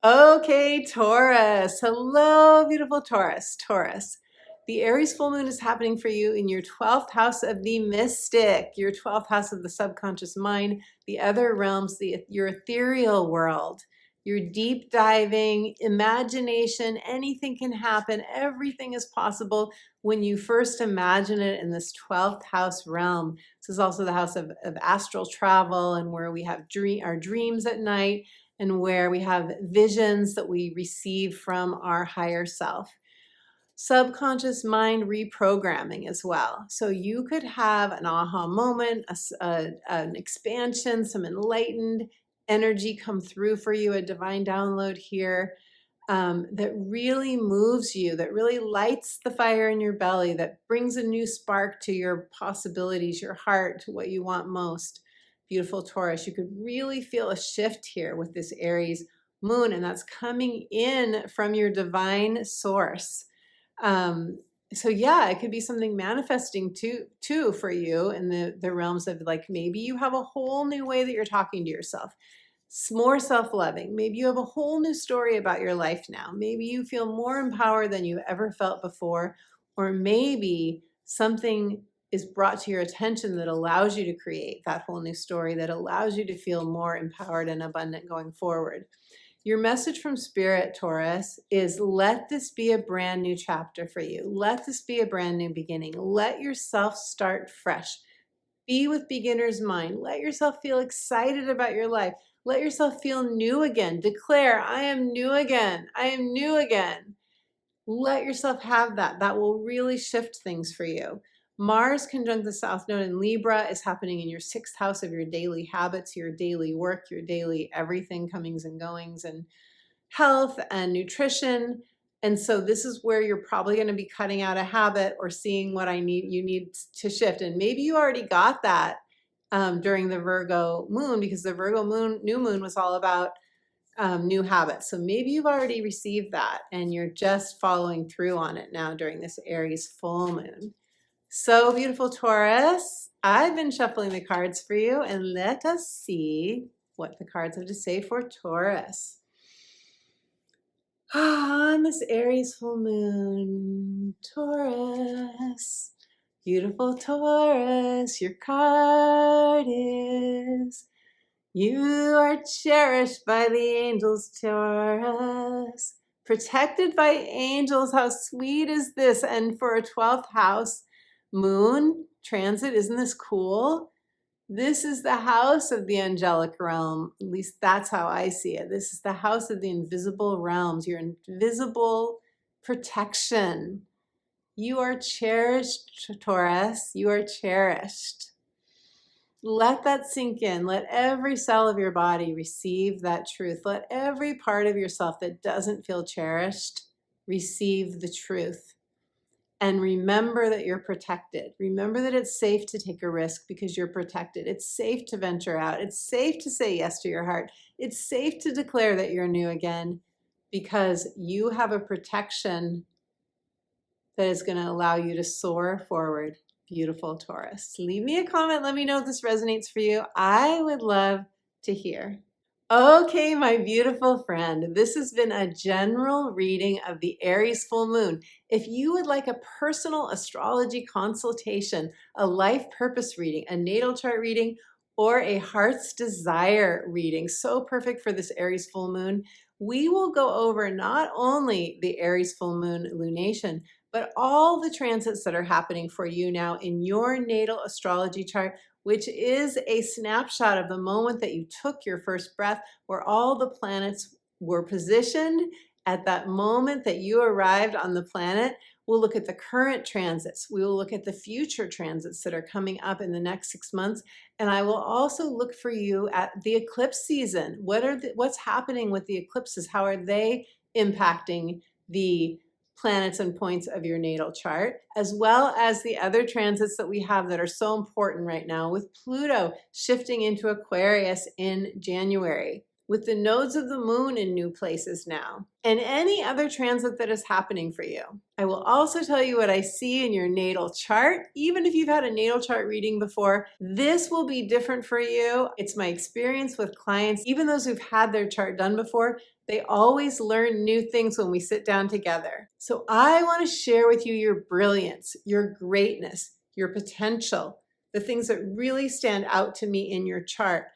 Okay, Taurus. Hello, beautiful Taurus. Taurus. The Aries full moon is happening for you in your 12th house of the mystic, your 12th house of the subconscious mind, the other realms, your ethereal world, your deep diving, imagination. Anything can happen. Everything is possible when you first imagine it in this 12th house realm. This is also the house of astral travel, and where we have our dreams at night, and where we have visions that we receive from our higher self. Subconscious mind reprogramming as well. So you could have an aha moment, an expansion, some enlightened energy come through for you, a divine download here that really moves you, that really lights the fire in your belly, that brings a new spark to your possibilities, your heart, to what you want most. Beautiful Taurus, you could really feel a shift here with this Aries moon, and that's coming in from your divine source. So yeah, it could be something manifesting too for you in the realms of, like, maybe you have a whole new way that you're talking to yourself, more self-loving. Maybe you have a whole new story about your life now. Maybe you feel more empowered than you ever felt before, or maybe something is brought to your attention that allows you to create that whole new story, that allows you to feel more empowered and abundant going forward. Your message from Spirit, Taurus, is let this be a brand new chapter for you. Let this be a brand new beginning. Let yourself start fresh. Be with beginner's mind. Let yourself feel excited about your life. Let yourself feel new again. Declare, I am new again. I am new again. Let yourself have that. That will really shift things for you. Mars conjunct the South Node in Libra is happening in your 6th house of your daily habits, your daily work, your daily everything, comings and goings, and health and nutrition. And so this is where you're probably going to be cutting out a habit or seeing what you need to shift. And maybe you already got that during the Virgo moon, because the Virgo new moon was all about new habits. So maybe you've already received that and you're just following through on it now during this Aries full moon. So beautiful, Taurus. I've been shuffling the cards for you, and let us see what the cards have to say for Taurus. On this Aries full moon, Taurus, beautiful Taurus, your card is, you are cherished by the angels, Taurus, protected by angels. How sweet is this? And for a 12th house moon transit, isn't this cool? This is the house of the angelic realm. At least that's how I see it. This is the house of the invisible realms, your invisible protection. You are cherished, Taurus. You are cherished. Let that sink in. Let every cell of your body receive that truth. Let every part of yourself that doesn't feel cherished receive the truth. And remember that you're protected. Remember that it's safe to take a risk because you're protected. It's safe to venture out. It's safe to say yes to your heart. It's safe to declare that you're new again because you have a protection that is going to allow you to soar forward. Beautiful, Taurus. Leave me a comment. Let me know if this resonates for you. I would love to hear. Okay, my beautiful friend, this has been a general reading of the Aries full moon. If you would like a personal astrology consultation, a life purpose reading, a natal chart reading, or a heart's desire reading, so perfect for this Aries full moon, we will go over not only the Aries full moon lunation, but all the transits that are happening for you now in your natal astrology chart, which is a snapshot of the moment that you took your first breath, where all the planets were positioned at that moment that you arrived on the planet. We'll look at the current transits. We will look at the future transits that are coming up in the next 6 months. And I will also look for you at the eclipse season. What's happening with the eclipses? How are they impacting the planets and points of your natal chart, as well as the other transits that we have that are so important right now, with Pluto shifting into Aquarius in January, with the nodes of the moon in new places now, and any other transit that is happening for you. I will also tell you what I see in your natal chart. Even if you've had a natal chart reading before, this will be different for you. It's my experience with clients, even those who've had their chart done before, they always learn new things when we sit down together. So I want to share with you your brilliance, your greatness, your potential, the things that really stand out to me in your chart,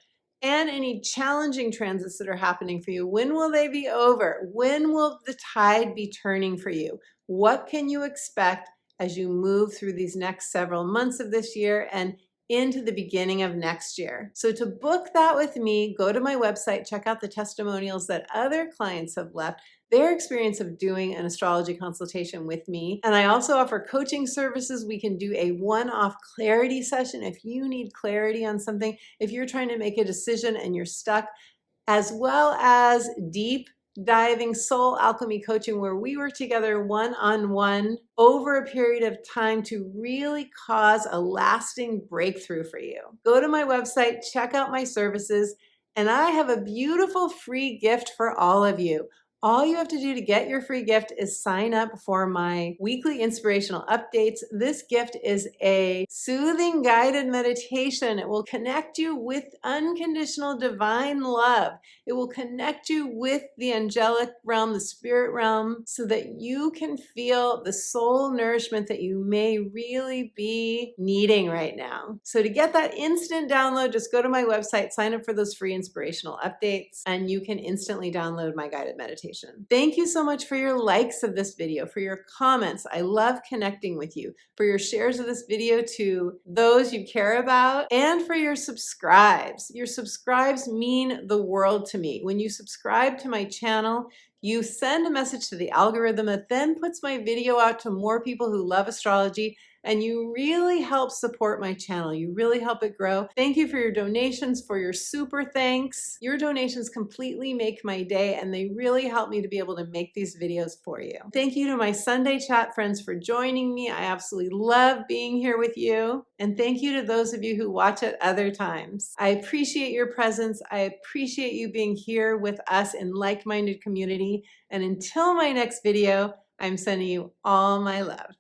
and any challenging transits that are happening for you. When will they be over? When will the tide be turning for you? What can you expect as you move through these next several months of this year and into the beginning of next year? So to book that with me, go to my website, check out the testimonials that other clients have left, their experience of doing an astrology consultation with me. And I also offer coaching services. We can do a one-off clarity session if you need clarity on something, if you're trying to make a decision and you're stuck, as well as deep diving soul alchemy coaching, where we work together one-on-one over a period of time to really cause a lasting breakthrough for you. Go to my website, check out my services, and I have a beautiful free gift for all of you. All you have to do to get your free gift is sign up for my weekly inspirational updates. This gift is a soothing guided meditation. It will connect you with unconditional divine love. It will connect you with the angelic realm, the spirit realm, so that you can feel the soul nourishment that you may really be needing right now. So to get that instant download, just go to my website, sign up for those free inspirational updates, and you can instantly download my guided meditation. Thank you so much for your likes of this video, for your comments. I love connecting with you, for your shares of this video to those you care about, and for your subscribes. Your subscribes mean the world to me. When you subscribe to my channel, you send a message to the algorithm that then puts my video out to more people who love astrology, and you really help support my channel. You really help it grow. Thank you for your donations, for your super thanks. Your donations completely make my day, and they really help me to be able to make these videos for you. Thank you to my Sunday chat friends for joining me. I absolutely love being here with you. And thank you to those of you who watch at other times. I appreciate your presence. I appreciate you being here with us in like-minded community. And until my next video, I'm sending you all my love.